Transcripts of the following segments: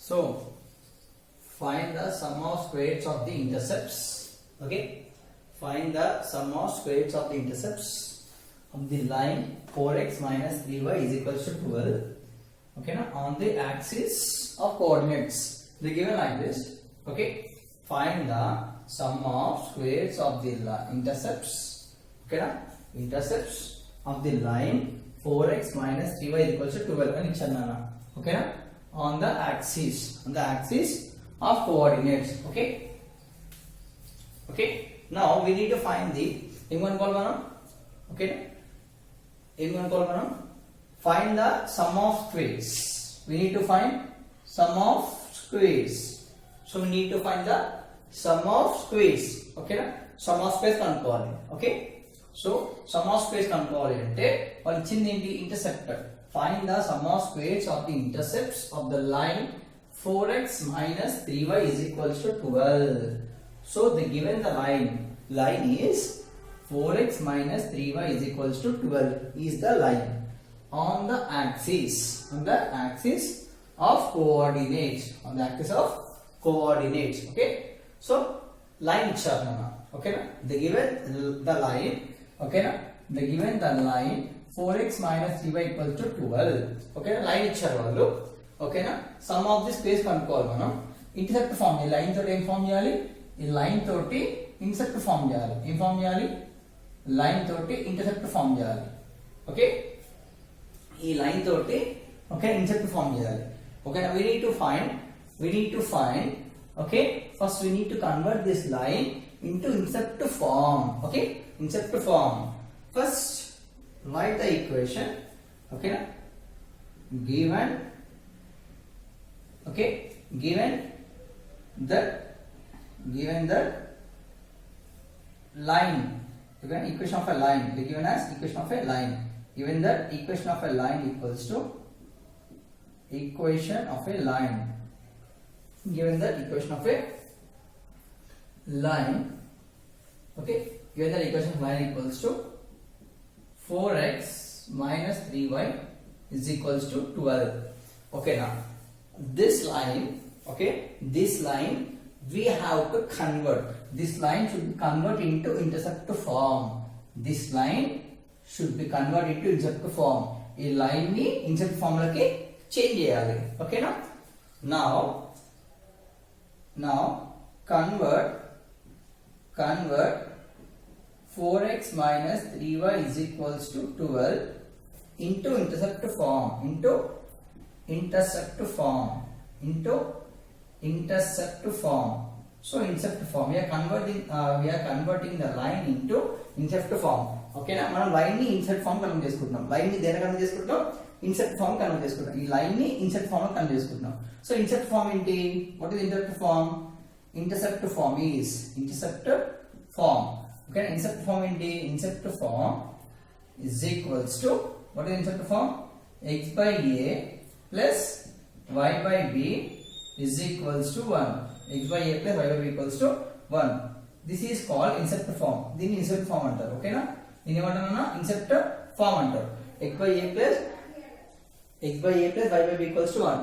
So find the sum of squares of the intercepts. Okay, find the sum of squares of the intercepts of the line 4x minus 3y is equals to 12. Okay, now on the axis of coordinates they given like this. Okay, find the sum of squares of the intercepts. Okay, now intercepts of the line 4x minus 3y is equals to 12 అని ఇచ్చాను. Okay, now on the axis of coordinates. Okay, now we need to find the find the sum of squares. We need to find sum of squares. So we need to find the sum of squares. Okay, na sum of squares కనుక్కోవాలి. Okay, so sum of squares కనుక్కోవాలి అంటే వాళ్ళు ఇచ్చింది ఏంటి? Intercept. Find the sum of squares of the intercepts of the line 4x minus 3y is equals to 12. So the given the line is 4x minus 3y is equals to 12 is the line on the axis of coordinates. Okay, so line ఇచ్చారు. Okay, they given the line. Okay, they given the line 4x minus 3y equals to 12. Okay, line ఇచ్చారు వాళ్ళు. Okay, sum of this space కనుక్కోవాలి మనం. Intercept form ఈ line తోటి ఏం form చేయాలి? ఈ లైన్ తోటి ఇంటర్సెప్ట్ ఫామ్ చేయాలి. ఏం ఫామ్ చేయాలి? లైన్ తోటి ఇంటర్సెప్ట్ ఫామ్ చేయాలి. ఓకే, ఈ లైన్ తోటి ఓకే ఇంటర్సెప్ట్ ఫామ్ చేయాలి. Okay, we need to find okay, first we need to convert this line into intercept form. Okay, intercept form. First write the equation. Okay, given that line, given equation of a line, given as equation of a line, given that equation of a line equals to equation of a line, given that equation of a line, okay, given that equation of line equals to 4x minus 3y is equals to 12. Okay, now this line we have to convert. This line should be converted into intercept form. This line should be converted into intercept form. ఈ line ని intercept form లోకి change చేయాలి. Okay, now convert 4x minus 3y is equals to 12 into intercept form. So intercept form we are converting the line into intercept form. Okay, na మనం line ని intercept form convert చేసుకుంటున్నాం. Line ని దేని convert చేసుకుంటాం? INCET form convert చేసుకుంటాం. ఈ line ని intercept form లో కన్వర్ట్ చేసుకుంటున్నాం. సో ఇన్సెట్ ఫామ్ ఏంటి? What is intercept form? Intercept form is intercept form. Okay, intercept form ఏంటి? Intercept form is equals to what is intercept form? X by a plus y by b is equals to 1. X by a plus y by b equals to 1. This is called intercept form. దీన్ని intercept form అంటారు. ఓకేనా, దీన్ని ఏమంటారన్నా? intercept form అంటారు. x by a plus y by b equals to 1.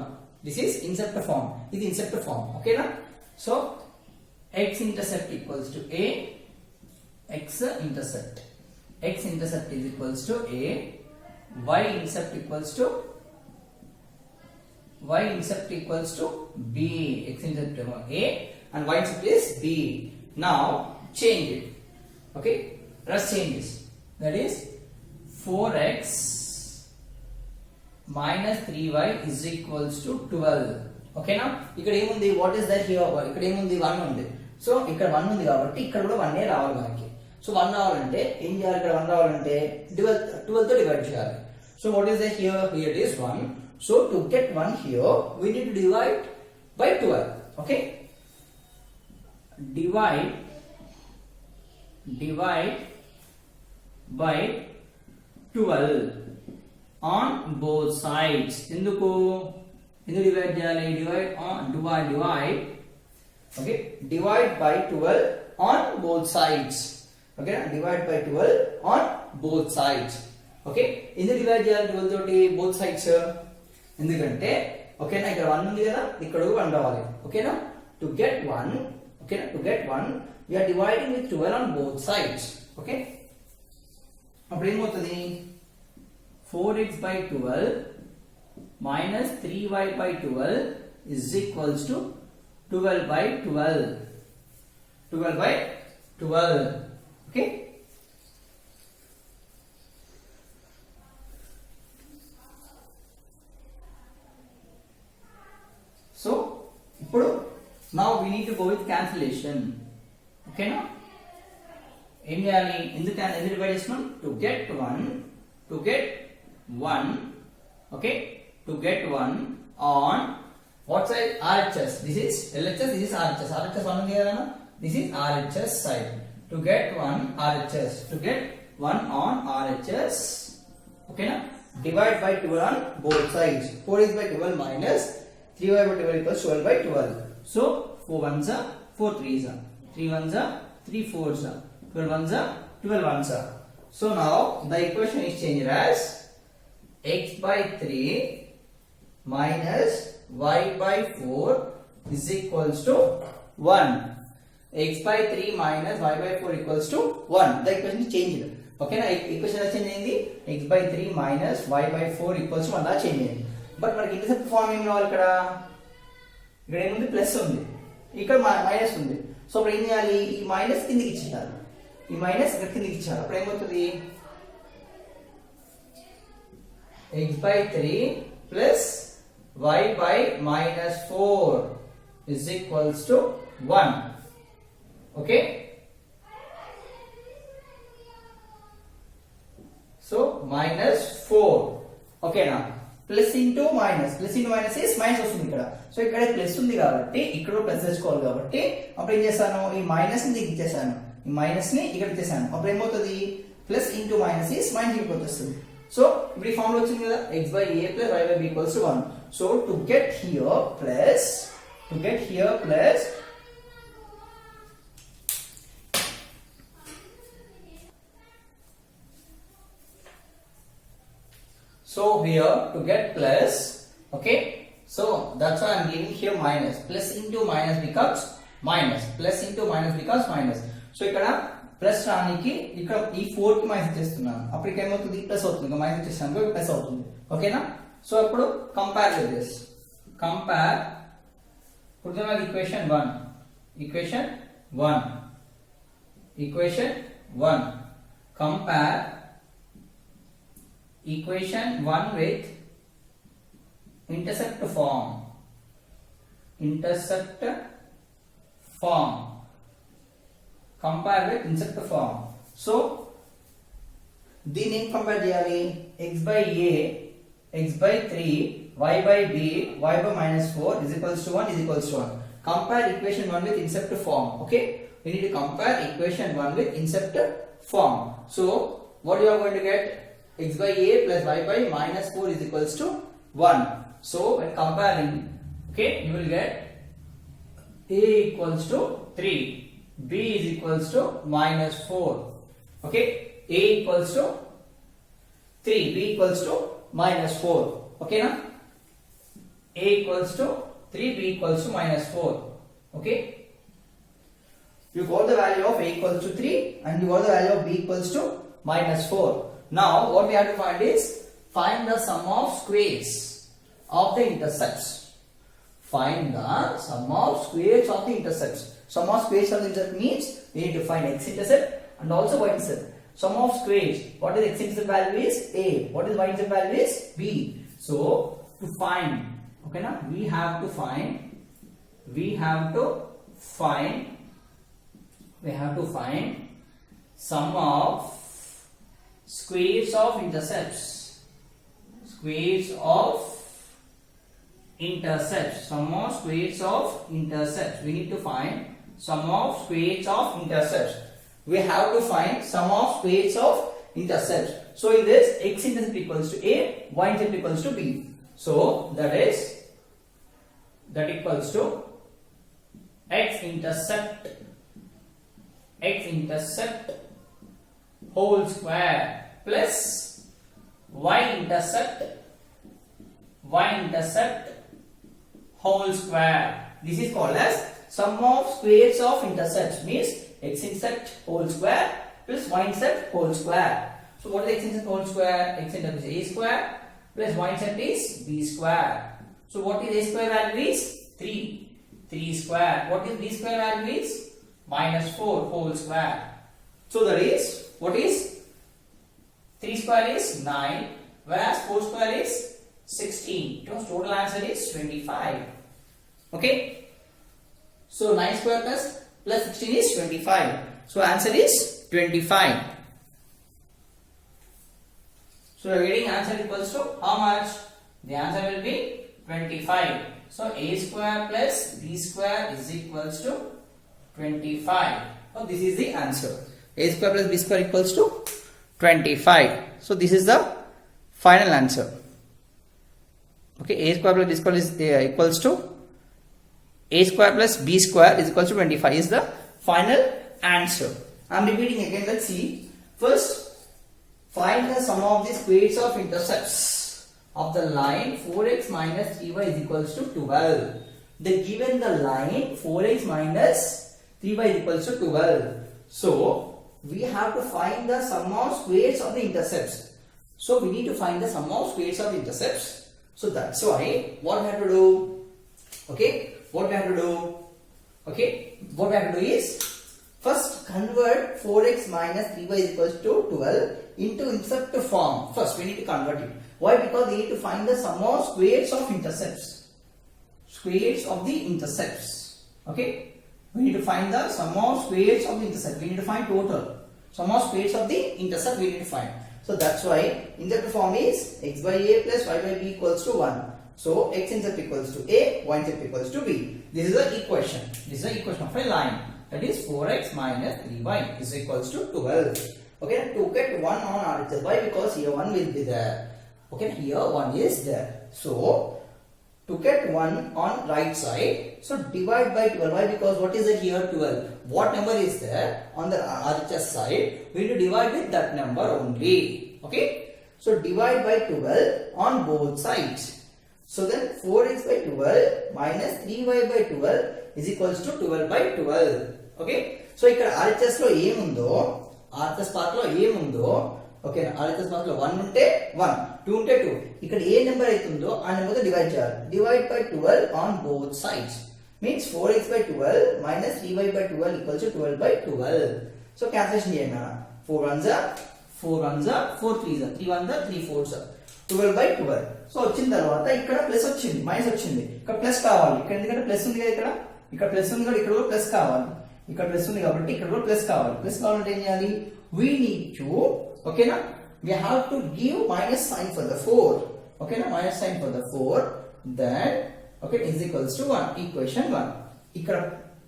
This is intercept form. ఇది intercept form. ఓకేనా, so x intercept equals to a, x intercept is equals to a, y intercept equals to b. X intercept a and y intercept is b. Now change it. Okay, let's change this. That is 4x minus 3y is equals to 12. Okay, now ఇక్కడ ఏముంది? what is that here? ఇక్కడ ఏముంది? 1 ఉంది. So ఇక్కడ 1 ఉంది కాబట్టి ఇక్కడ కూడా 1 ఏ రావాలి మనకి. సో 1 రావాలంటే ఏం చేయాలి? ఇక్కడ 1 రావాలంటే 12 తో డివైడ్ చేయాలి. So what is that here? Here it is 1. So to get 1 here we need to divide by 12. Okay, divide by 12 on both sides. ఎందుకు డివైడ్ చేయాలి? divide okay, divide by 12 on both sides. Okay, divide by 12 on both sides. Okay, ఎందుకు divide చేయాలి 12 తోటి both sides? ఎందుకంటే ఓకేనా ఇక్కడ 1 ఉంది కదా ఇక్కడ 1 రావాలి ఓకేనా టు గెట్ 1 ఓకేనా to get 1 we are dividing with 12 on both sides okay అప్పుడు ఏమవుతుంది 4x by 12 minus 3y by 12 is equals to 12 by 12 12 by 12 okay so ఇప్పుడు now we need to go with cancellation okay na ఏం చేయాలి ఎందుకు divide చేస్తున్నాం to get 1 okay to get 1 on what side RHS this is LHS this is RHS RHS 1 ఉంది కదా this is RHS side to get 1 RHS to get 1 on RHS okay na divide by 12 on both sides 4 is by 12 minus 3y by 12 equals 12 by 12 so 4 ones are 4 threes are 3 ones are 3 fours are 12 ones are 12 ones are so now the equation is changed as x by 3 minus y by 4 is equals to 1 x by 3 minus y by 4 equals to 1 the equation is changed okay na equation change అయింది x by 3 minus y by 4 equals to 1 law change అయింది but మనకి intercept form ఏం రావాలి ఇక్కడ ఏముంది plus ఉంది ఇక్కడ minus ఉంది సో ఇప్పుడు ఏం చేయాలి ఈ మైనస్ కిందకి ఇచ్చేయాలి ఈ మైనస్ ఇక్కడ కిందకి ఇచ్చారు అప్పుడు ఏమవుతుంది x by 3 plus y by minus 4 is equals to 1 okay so minus 4 okay na plus into minus is minus వస్తుంది ఇక్కడ సో ఇక్కడ ప్లస్ ఉంది కాబట్టి ఇక్కడ ప్లస్ తెచ్చుకోవాలి కాబట్టి అప్పుడు ఏం చేస్తాను ఈ మైనస్ ని దిగి ఇచ్చేసాను ఈ మైనస్ ని ఇక్కడ ఇచ్చేసాను అప్పుడు ఏమవుతుంది plus into minus is minus ఇక్కడ వస్తుంది సో ఇప్పుడు ఈ ఫార్మ్ లో వచ్చింది కదా x by a plus y by b equals to 1 so to get here plus so here to get plus okay so that's why I'm giving here minus plus into minus becomes minus plus into minus becomes minus so ఇక్కడ plus రానికి ఇక్కడ ఈ 4 కి minus చేస్తున్నాను అప్పుడు ఇక్కడ ఏమవుతుంది plus అవుతుంది ఇంకా మైనస్ చేస్తాను ప్లస్ అవుతుంది ఓకేనా సో ఇప్పుడు compare with this compare put equation 1 compare equation 1 with intercept form compare with intercept form so దీన్ని కంపేర్ చేయాలి x by a x by 3 y by b y by minus 4 is equals to 1 compare equation 1 with intercept form okay we need to compare equation 1 with intercept form so what you are going to get x by a plus y by minus 4 is equals to 1 so when comparing okay you will get a equals to 3 b is equals to minus 4 okay a equals to 3 b equals to minus 4 okay na a equals to 3 b equals to minus 4 okay you got the value of a equals to 3 and you got the value of b equals to minus 4 now what we have to find is find the sum of squares of the intercepts find the sum of squares of the intercepts sum of squares of the intercept means we need to find x intercept and also y intercept sum of squares what is x intercept value is a what is y intercept value is b so to find okay na we have to find sum of squares of intercepts sum of squares of intercepts we need to find sum of squares of intercepts we have to find sum of squares of intercepts so in this x intercept equals to a y intercept equals to b so that equals to x intercept whole square plus y intercept whole square. This is called as sum of squares of intercepts, means x-intercept whole square plus y-intercept whole square. So what is x-intercept whole square? X-intercept is a square plus y-intercept is b square. So what is a square value is 3. 3 square. What is b square value is minus 4 whole square. So that is, what is 3 square is 9, whereas 4 square is 16. So total answer is 25. Okay. So 9 square plus 16 is 25. So answer is 25. So we are getting answer equals to how much? The answer will be 25. So a square plus b square is equals to 25. So this is the answer. A square plus b square equals to 25. So this is the final answer. Okay, a square plus b square is equals to a square plus b square is equals to 25 is the final answer. I am repeating again. Let's see. First, find the sum of the squares of intercepts of the line 4x minus 3y is equals to 12. They given the line 4x minus 3y is equals to 12. So we have to find the sum of squares of the intercepts. So we need to find the sum of squares of intercepts. So that's why what we have to do? Okay, what we have to do? Okay, what we have to do is first convert 4x minus 3y is equals to 12 into intercept form. First we need to convert it. Why? Because we need to find the sum of squares of intercepts. Squares of the intercepts. Okay. We need to find the sum of squares of the intercept. We need to find total. Sum of squares of the intercept we need to find. So that's why intercept form is x by a plus y by b equals to 1. So x-intercept equals to a, y-intercept equals to b. This is the equation. This is the equation of a line. That is 4x minus 3y is equals to 12. Okay. To get 1 on RHS. Why? Because here 1 will be there. Okay. Here 1 is there. So to get 1 on right side, so divide by 12. Why? Because what is it here? 12. What number is there on the RHS side? We need to divide with that number only. Okay. So divide by 12 on both sides. So then 4x by 12 minus 3y by 12 is equals to 12 by 12. Okay. So ఇక్కడ RHS లో ఏముందో, RHS part లో ఏముందో, okay, RHS part లో 1 ఉంటే 1, 2 ఉంటే 2. ఇక్కడ ఏ number అవుతుందో ఆ నెంబర్ తో డివైడ్ చేయాలి. Divide by 12 on both sides means 4x by 12 minus 3y by 12 equals to 12 by 12. So cancellation చేయండి. 4 ones are 4 ones are 4 3s are 3 ones are 3 4s are 12 by 12. So వచ్చిన తర్వాత ఇక్కడ plus వచ్చింది, minus వచ్చింది, ఇక్కడ plus కావాలి. ఇక్కడ ఎందుకంటే ప్లస్ ఉంది కదా, ఇక్కడ ప్లస్ ఉంది కదా, ఇక్కడ కూడా ప్లస్ కావాలి. ఇక్కడ ప్లస్ ఉంది కాబట్టి ఇక్కడ కూడా ప్లస్ కావాలి. ప్లస్ కావాలంటే ఏం చేయాలి? we need to, okay na, we have to give minus sign for the 4. Okay na, minus sign for the 4, then okay is equals to 1. Equation 1. ఇక్కడ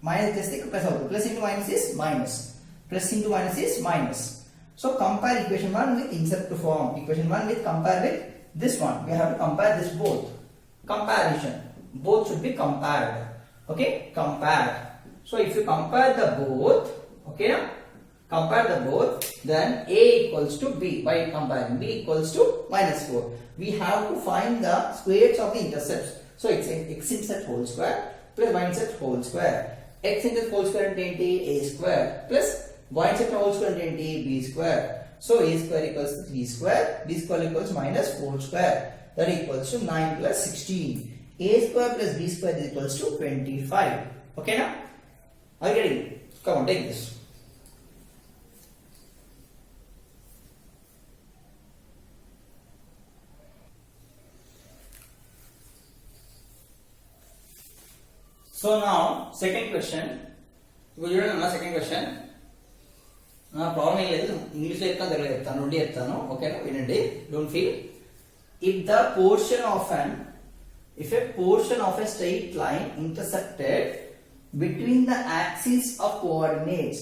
మైనస్ చేస్తే ఇక్కడ ప్లస్ అవుతుంది. Plus into minus is minus, plus into minus is minus. So compare equation 1 with intercept form. Equation 1 with compare with this one. We have to compare this both. Comparison. Both should be compared. Okay, compare. So if you compare the both, okay, compare the both, then a equals to b. By comparing, b equals to minus 4. We have to find the squares of the intercepts. So it's x-intercept whole square plus y-intercept whole square. X-intercept whole square and a square plus y-intercept whole square and b square. So a square equals to 3 square, b square equals minus 4 square. That equals to 9 plus 16. A square plus b square is equals to 25. Okay now? Are you getting? Come on, take this. So now, second question. Go చూడండి second question. నా problem ఏం లేదు, ఇంగ్లీష్లో చెప్తాను, తెలుగులో చెప్తాను, రెండు చెప్తాను. ఓకేనా, వినండి. Don't feel. If a portion of a straight line intersected between the axis of coordinates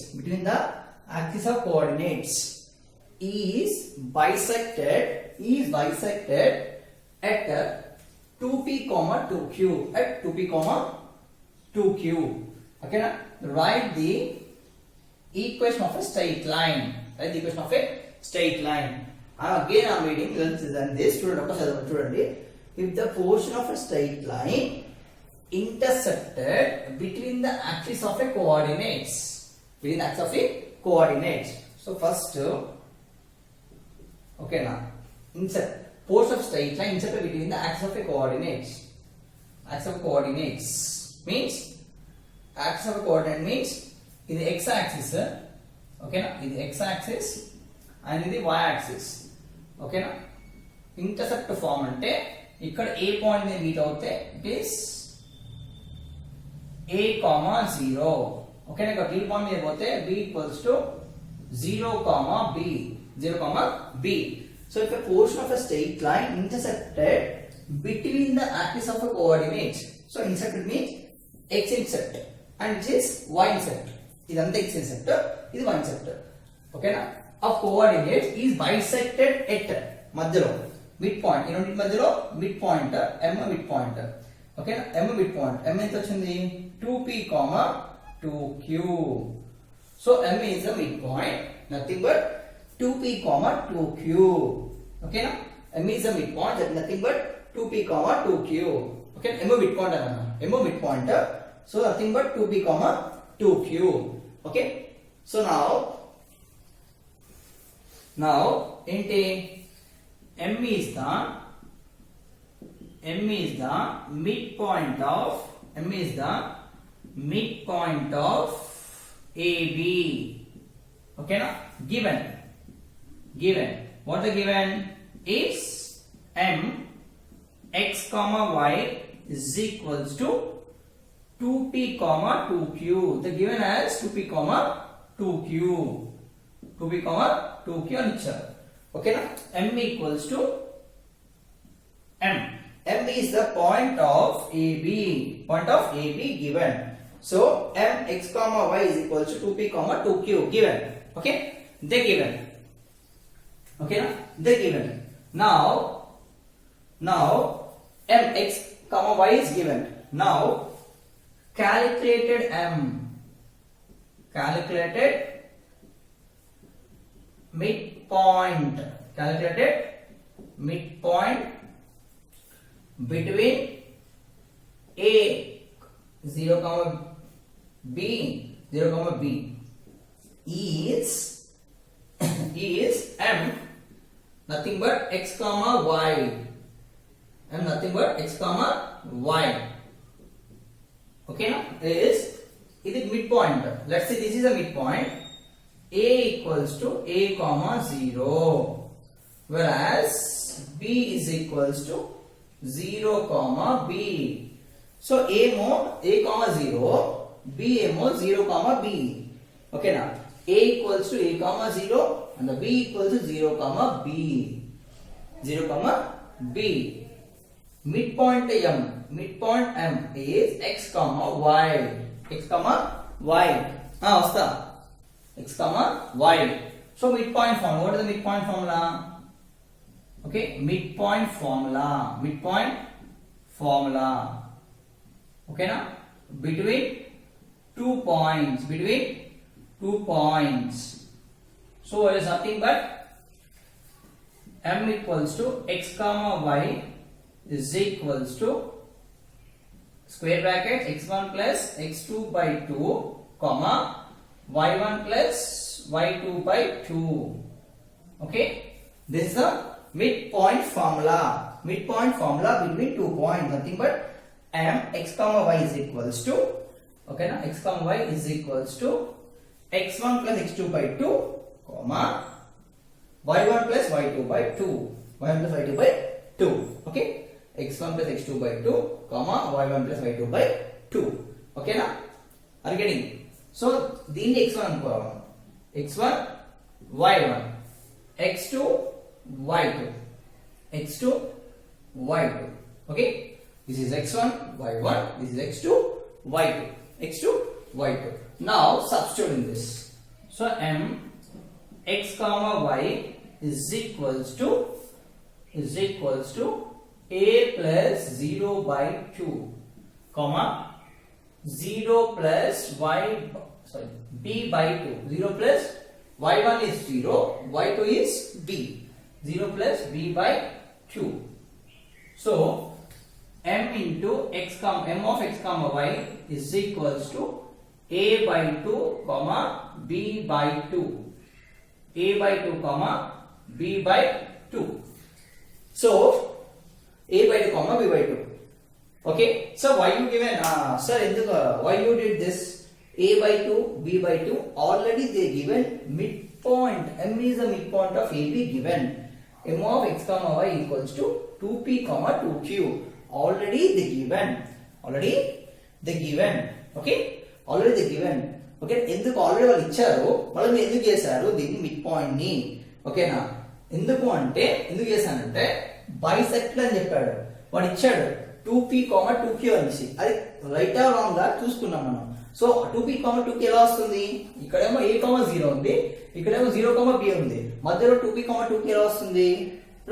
is bisected at 2p, 2q, at 2p, 2q. Okay na? Write the equation of a straight line. Write the equation of a straight line. Again I am reading than this. Student, if the portion of a straight line intersected between the axis of a coordinates. Between the axis of a coordinates. So first, okay now, insert post of straight line inserted between the axis of a coordinates. Axis of coordinates means axis of a coordinate means in the x-axis, okay na, in the x-axis and in the y-axis, okay na. Intersect form ante ikkada a point ni meet avute it is a comma 0, okay na. Ikkada b point మీద పోతే b equals to 0 comma b, 0 comma b. So if a portion of a straight line intersected between the axis of a coordinate, so intersected means x intersect and which is y intersect. ఇదంతా x intersect, ఇది y intersect, okay na. Of coordinates is bisected at మధ్యలో mid point, ఈ రెండింటి మధ్యలో mid point m mid point, okay నా. m mid point, m ఎంత వచ్చింది 2p, 2q. So m is the midpoint, nothing but 2p, 2q, okay na. m is the midpoint, that nothing but 2p, 2q, okay. m midpoint అన్న, m midpoint, so nothing but 2p, 2q, okay. So now ఏంటి m is the midpoint of AB, okay na. Given what the given is m x comma y is equals to 2p, 2q. The given as 2p, 2q, 2p, 2q అని ఇచ్చారు, okay na. m equals to m is the point of AB given. So m x comma y is equals to 2p, 2q given, okay. They given, okay na, they given. Now m x comma y is given. Now calculated midpoint between a 0 comma b is m nothing but x comma y, m nothing but x comma y, okay na. Is midpoint. Let's say this is a midpoint, a equals to a comma 0, whereas b is equals to 0 comma b. So a comma 0, b 0 comma b, okay na. A equals to a comma 0 and the b equals to 0 comma b, 0 comma b. Midpoint m is x comma y, వస్తా x comma y. So midpoint formula, what is the midpoint formula? Okay, midpoint formula, okay na, between 2 points. So it is nothing but m equals to x comma y is equals to square bracket x1 plus x2 by 2 comma y1 plus y2 by 2, okay. This is the midpoint formula between 2 points, nothing but m x comma y is equals to, okay na, x comma y is equals to x1 plus x2 by 2 comma y1 plus y2 by 2, okay. x1 plus x2 by 2 comma y1 plus y2 by 2, okay na. Are you getting? So దీన్ని x1 అనుకోవాలి, x1 y1, x2 y2, okay. This is x1 y1, this is x2 y2. Now substitute in this. So m x comma y is equals to a plus 0 by 2 comma 0 plus b by 2, 0 plus y1 is 0, y2 is b, 0 plus b by 2. So m into m of x comma y is equals to a by 2 comma b by 2, a by 2 comma b by 2. So a by 2 comma b by 2. Okay, so why you given sir why you did this? A by 2 b by 2 already they given midpoint. M is the midpoint of AB given. M of x comma y equals to 2p comma 2q. Already they given. Okay, already they given. Okay, ఎందుకు already వాళ్ళు ఇచ్చారు, వాళ్ళు మీరు ఎందుకు చేశారు దీన్ని mid point ని? ఓకేనా, ఎందుకు చేశానంటే బైసెక్ట్ అని చెప్పాడు, వాడు ఇచ్చాడు 2p, 2q అనేసి. అది రైట్ ఆ రాంగ్ గా చూసుకున్నాం మనం. సో 2p, 2q ఎలా వస్తుంది? ఇక్కడేమో a, 0 ఉంది, ఇక్కడేమో 0, b ఉంది. మధ్యలో 2p, 2q ఎలా వస్తుంది?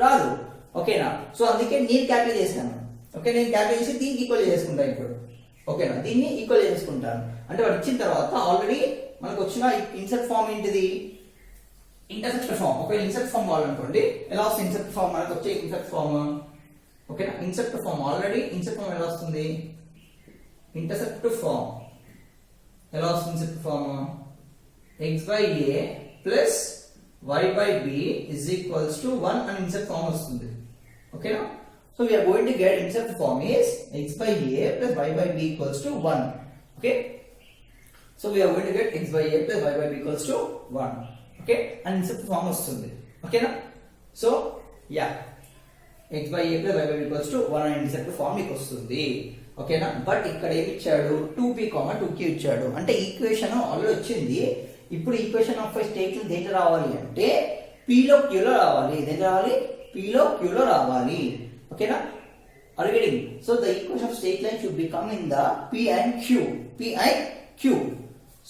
రాదు. ఓకేనా, సో అందుకే నేను క్యాల్కులేట్ చేశాను. ఓకే, నేను క్యాల్కులేట్ చేసి దీనికి ఈక్వల్ చేసుకుంటాను ఇప్పుడు. ఓకేనా, దీన్ని ఈక్వల్ చేసుకుంటాను. అంటే వాడు ఇచ్చిన తర్వాత ఆల్రెడీ మనకు వచ్చిన ఇన్సర్ట్ ఫామ్ ఏంటిది? Intercept form. Okay, intercept form కావాలనుకోండి ఎలా వస్తుంది? ఇన్సర్ట్ ఫామ్ మనకు వచ్చే ఇన్సర్ట్ ఫామ్. ఓకేనా, intercept form already intercept form ఎలా వస్తుంది? ఇంటర్సెప్ట్ ఫామ్ ఎలా వస్తుంది? Intercept form x by a plus y by b is equals to 1 అని ఇన్సర్ట్ ఫామ్ వస్తుంది. ఓకేనా, so we are going to get insert form is x by a plus y by b equals to 1. Okay, so we are going to get x by a plus y by b equals to 1. Okay, and insert form వస్తుంది. Okay na, so yeah, x by a plus y by b equals to 1 and insert form మీకు వస్తుంది. Okay na, but ఇక్కడ ఏమి ఇచ్చాడు? 2p, 2q ఇచ్చాడు. అంటే equation already వచ్చింది. ఇప్పుడు ఈక్వేషన్ ఆఫ్ స్టేట్ దేంట్లో రావాలి అంటే p లో q లో రావాలి. దేంట్లో రావాలి? p లో q లో రావాలి. Okay na, are you getting? So the equation of straight line should become in the p and q.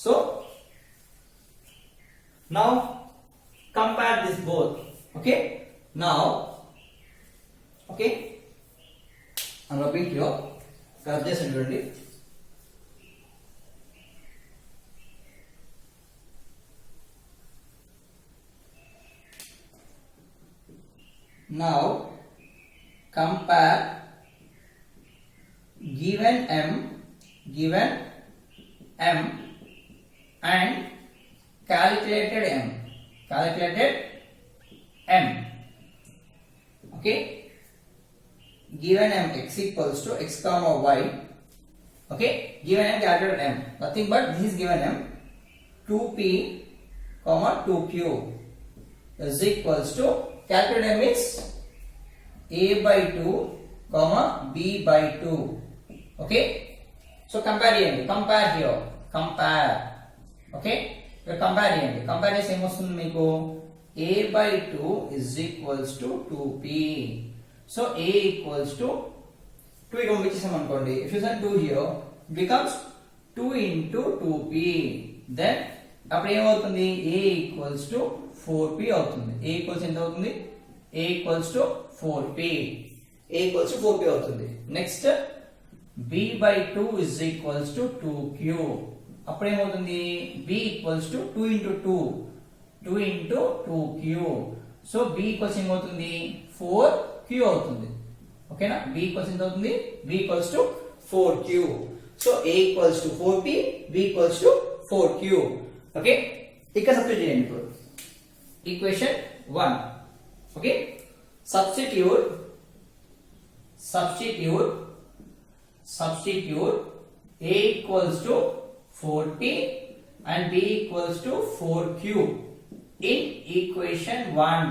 So now compare this both. Okay, now okay, I'm rubbing here. Correct this and now compare given m and calculated m. Okay, given m x equals to x comma y. Okay, given m calculated m, nothing but this is given m 2p, 2q is equals to calculated m is a by 2, b by 2. Okay, so compare here. Okay, compare చేస్తే ఏమొస్తుంది మీకు? a by 2 is equals to 2p. so a equals to 2 ఇక్కడ పంపించేసాం అనుకోండి. if you send 2 here it becomes 2 into 2p. then అప్పుడు ఏమవుతుంది? a equals to 4p అవుతుంది. a equals ఎంత అవుతుంది? a equals to 4p. a equals to 4p అవుతుంది. Next b by 2 is equals to 2q. అప్పుడు ఏమవుతుంది? b equals to 2 into 2q. So b equals ఏమవుతుంది? 4q అవుతుంది. ఓకేనా, b equals ఎంత అవుతుంది? b equals to 4q. So a equals to 4p, b equals to 4q. Okay, ఇక్కడ substitute చేయండి ఇప్పుడు equation 1. Okay, substitute a equals to 4p and b equals to 4q in equation 1.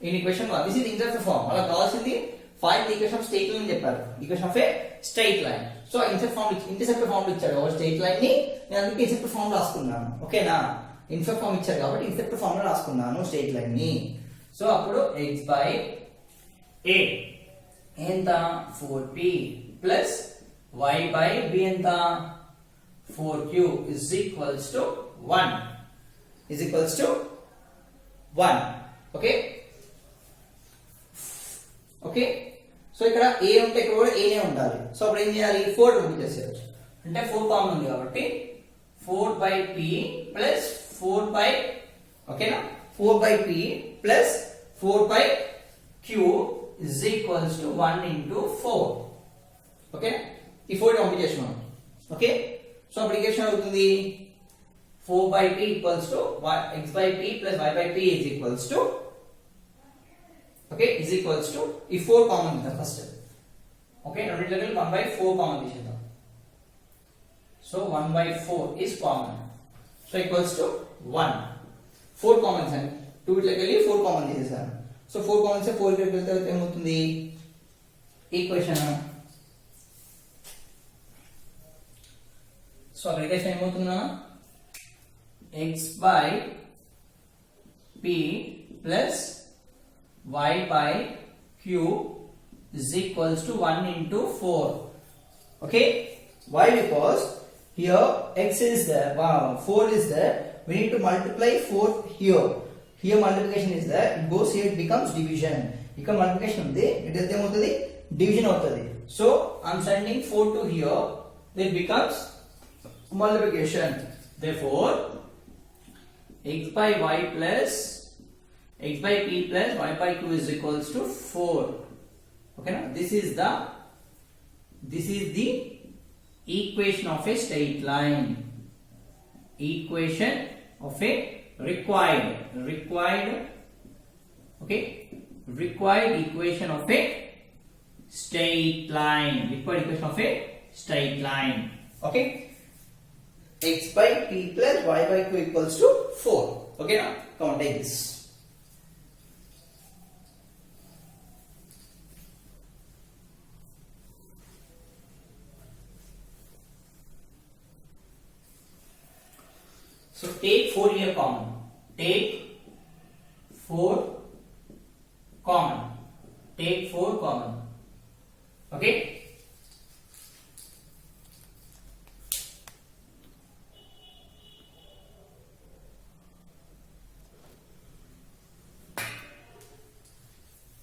In equation 1, this is insert form. అలా కావాల్సింది find the equation of straight line చెప్పారు. equation of a straight line. So insert form intercept form ఇచ్చారు కాబట్టి straight line ని నేను అందుకే insert form రాసుకున్నాను. ఓకేనా, insert form ఇచ్చారు కాబట్టి insert form లో రాసుకున్నాను straight line ని. సో అప్పుడు x by a ఎంత? 4p plus y by b ఎంత? 4q is equals to 1. Okay, okay, so ఇక్కడ a ఉంటే ఇక్కడ కూడా a నే ఉండాలి. సో అప్పుడు ఏం చేయాలి? 4 పంపించేసేయచ్చు. అంటే 4 కామన్ ఉంది కాబట్టి 4 by p plus 4 by, ఓకేనా, 4 by p plus 4 by q is equals to 1 into 4. Okay ఈ 4 కంప్లీట్ చేస్తున్నాం ఓకే సో అప్లికేషన్ అవుతుంది 4 by p equals to x by p plus y by p is equals to okay is equals to ఈ 4 common తీద్దాం first okay రెండిట్లోకి 1 by 4 common తీసేద్దాం so 1 by 4 is common so equals to 1 4 Commons అండి 2 ఇట్లోకి వెళ్ళి 4 common తీసేసాను so 4 Commons 4 ఇట్లోకి వెళ్తే ఏమవుతుంది equation so application ఏమవుతుందా x by p plus y by q is equals to 1 into 4 okay why because here x is there 4 is there we need to multiply 4 here multiplication is there it goes here it becomes division ఇక్కడ multiplication ఉంది it is ఏమవుతుంది division అవుతుంది so I'm sending 4 to here it becomes multiplication therefore x by y plus x by p plus y by q is equals to 4 okay now this is the equation of a straight line equation of a required okay required equation of a straight line required equation of a straight line okay x by p plus y by q equals to 4 okay now come on take this so take 4 here common take 4 common take 4 common okay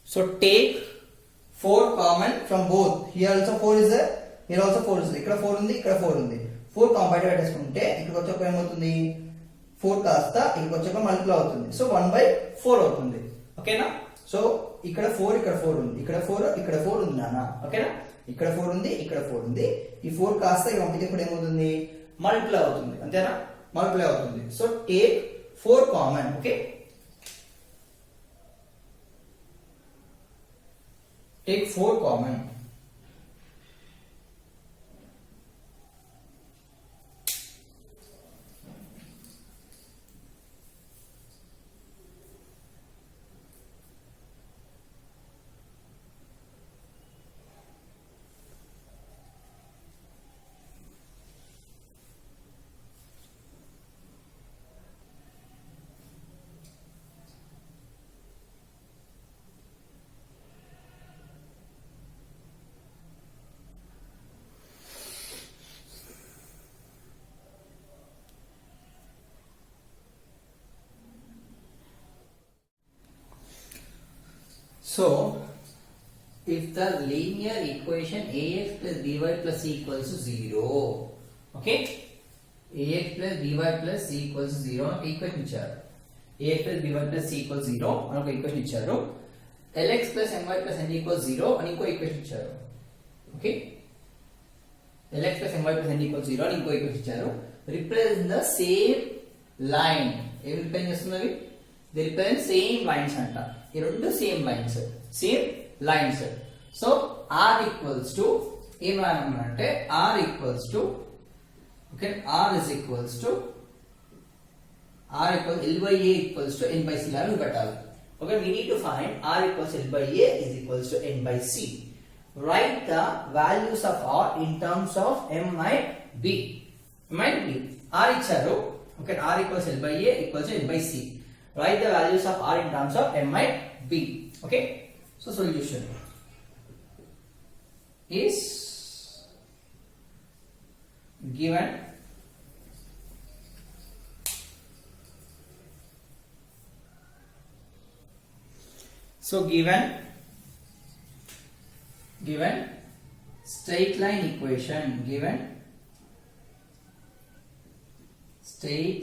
so take 4 common from both here also 4 is there here also 4 is there ఇక్కడ 4 ఉంది ఇక్కడ 4 ఉంది 4 common బయట పెట్టేసుకుంటే ఇక్కడికి వచ్చాక ఏమవుతుంది 4 కాస్త ఇక్కడికి వచ్చాక మల్టిప్లై అవుతుంది సో 1 by 4 అవుతుంది ఓకేనా సో ఇక్కడ 4 ఇక్కడ 4 ఉంది ఇక్కడ 4 ఇక్కడ 4 ఉంది నాన్న ఓకేనా ఇక్కడ 4 ఉంది ఇక్కడ 4 ఉంది ఈ 4 కాస్త ఇక్కడ పంపించేప్పుడు ఏమవుతుంది మల్టిప్లై అవుతుంది అంతేనా మల్టిప్లై అవుతుంది so take 4 common okay take 4 common so if the linear equation ax plus by plus c equals to 0 okay ax plus by plus c equals to 0 అంటే ఈక్వేషన్ ఇచ్చారు ax plus by plus c equals 0 అని ఒక equation ఇచ్చారు lx plus my plus n equals 0 అని ఇంకో equation ఇచ్చారు okay lx plus my plus n equals 0 అని ఇంకో ఈక్వేషన్ ఇచ్చారు రిప్రజెంట్ ద సేమ్ లైన్ ఏం రిప్రజెంట్ చేస్తున్నవి ది రిప్రజెంట్ సేమ్ లైన్స్ అంట ఈ రెండు same lines so r equals to ఏం రాయమంటే r equals to okay r is equals to r equals l by a equals to n by c లాగా పెట్టాలి okay we need to find r equals l by a is equals to n by c write the values of r in terms of m and b r ఇచ్చారు okay r equals l by a equals to n by c write the values of r in terms of m and b okay so solution is given so given straight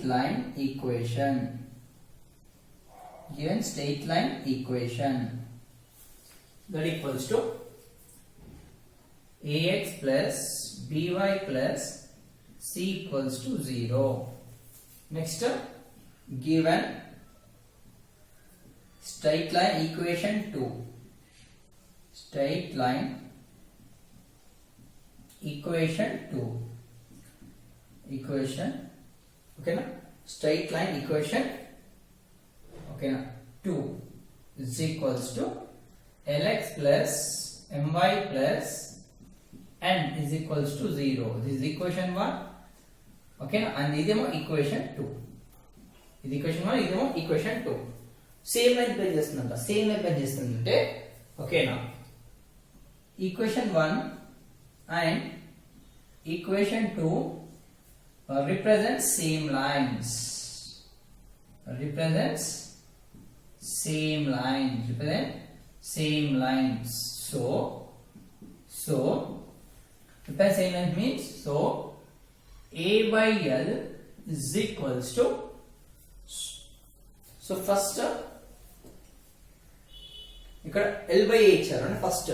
line equation given straight line equation that equals to ax plus by plus c equals to 0. Next, given straight line equation 2. Straight line equation 2. Equation, okay na? Straight line equation, okay na? 2 is equals to lx plus my plus n is equals to 0. This is equation 1, okay na? And this is equation 2. This is equation 1, this is equation 2. Same line page chestundanta, same line page chestundante, okay na? Equation 1 and equation 2 represents same lines. Represents same lines. Represent same lines. So represent same lines means a by l is equals to. So first ఇక్కడ l by a ఇచ్చారు అంటే first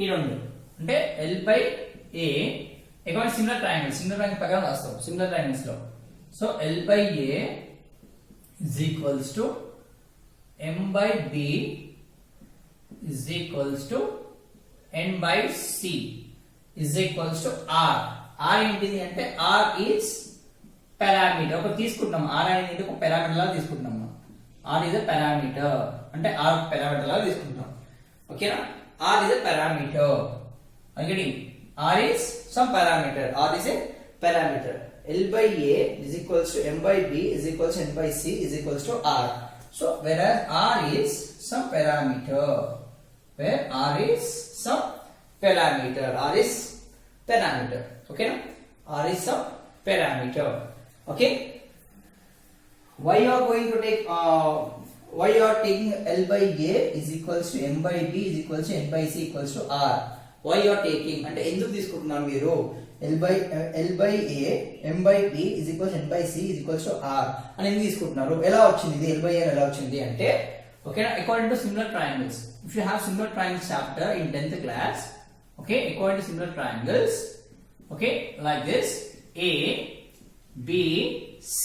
ఈ రెండు అంటే l by a according similar triangle ప్రకారం రాస్తాం similar triangles లో. So l by a is equals to m by b is equals to n by c is equals to r. r ఏంటిది అంటే r is పారామీటర్. ఒక తీసుకుంటాం r అనేది ఒక parameter లాగా తీసుకుంటాం. r is a parameter అంటే r పారామీటర్ లాగా తీసుకుంటాం. ఓకేనా? r is a parameter. again r is some parameter. r is a parameter. l by a is equals to m by b is equals to n by c is equals to r. So whereas r is some parameter, where r is some parameter, r is parameter. Okay na? r is some parameter. Okay, why you are going to take why you are taking l by a is equals to m by b is equals to n by c equals to r. Why you are taking అంటే ఎందుకు తీసుకుంటున్నారు మీరు l by a m by b is equals to n by c is equals to r అని ఎందుకు తీసుకుంటున్నారు? ఎలా వచ్చింది ఇది l by a ఎలా వచ్చింది అంటే ఓకేనా? According to similar triangles, if you have similar triangles chapter in 10th class, okay, according to similar triangles, okay, like this a b c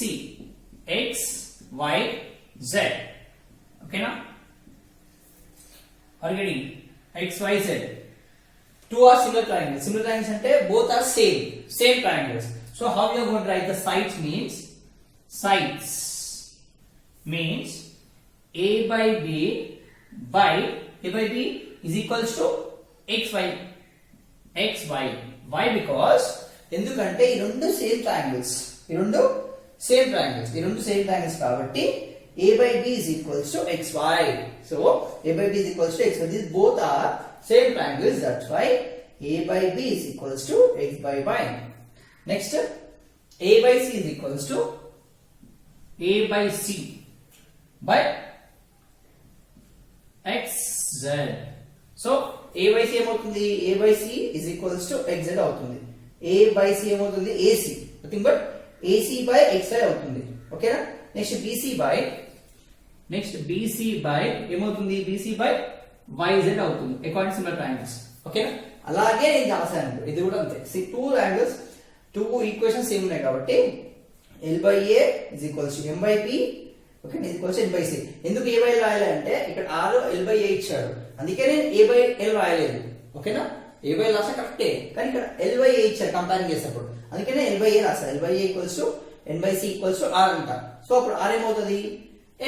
x y z, okay na? Are you getting? X y z, two are similar triangles. Similar triangles ante both are same triangles. So how you are going to write the sides means a by b is equals to xy. Why? Because ఎందుకంటే ఈ రెండు same triangles కాబట్టి a by b is equals to xy. So a by b is equals to xy. These both are same triangles. That's why a by b is equals to x by y. Next, a by c is equals to a by c by xz. So a by c ఏమవుతుంది? a by c is equals to xz అవుతుంది. a by c ఏమవుతుంది? ac, nothing but ac by xy అవుతుంది. ఓకేనా? Next bc by ఏమవుతుంది? bc by yz అవుతుంది according similar triangles. ఓకేనా? అలాగే నేను రాశాను, ఇది కూడా అంతే. Two angles, two equations same ఉన్నాయి కాబట్టి l by a is equals to m by b, okay, is equals to n by c. ఎందుకు a by రాయాలి అంటే ఇక్కడ r l by a ఇచ్చాడు, అందుకే నేను a by l రాయలేదు. ఓకేనా? a by రాసా కరెక్టే, కానీ ఇక్కడ l by a ఇచ్చారు కంపేరింగ్ చేసేటప్పుడు, అందుకే నేను l by a రాసా. l by a equals to n by c equals to r అంట. సో అప్పుడు r ఏమవుతుంది?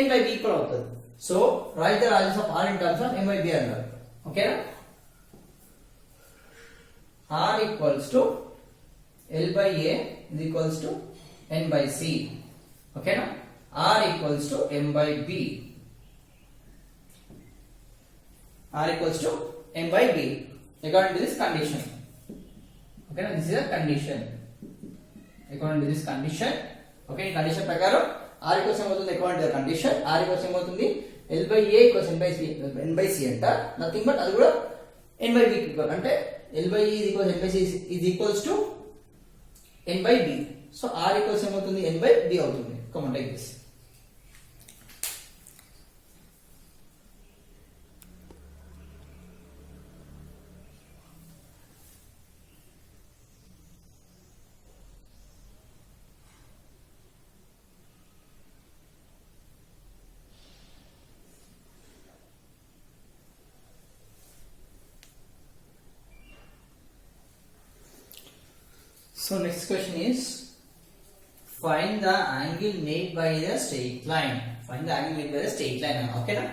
n by b ఈక్వల్ అవుతుంది. So right the values of r in terms of m by b అన్నారు. ఓకేనా? r equals to l by a is equals to n by c. ఓకేనా? r equals to m by b. r equals to m by b according to this condition. Okay, this is a condition. According to this condition, okay, condition ప్రకారం r equals ఏమవుతుంది? according to the condition r equals ఏమవుతుంది? l by a equals n by c అంట, nothing but అది కూడా n by b equal అంటే l by a is equals n by c is equals to n by b. So r equals ఏమవుతుంది? n by b అవుతుంది. Come on, take this. So next question is find the angle made by the straight line. Find the angle made by the straight line. Okay na?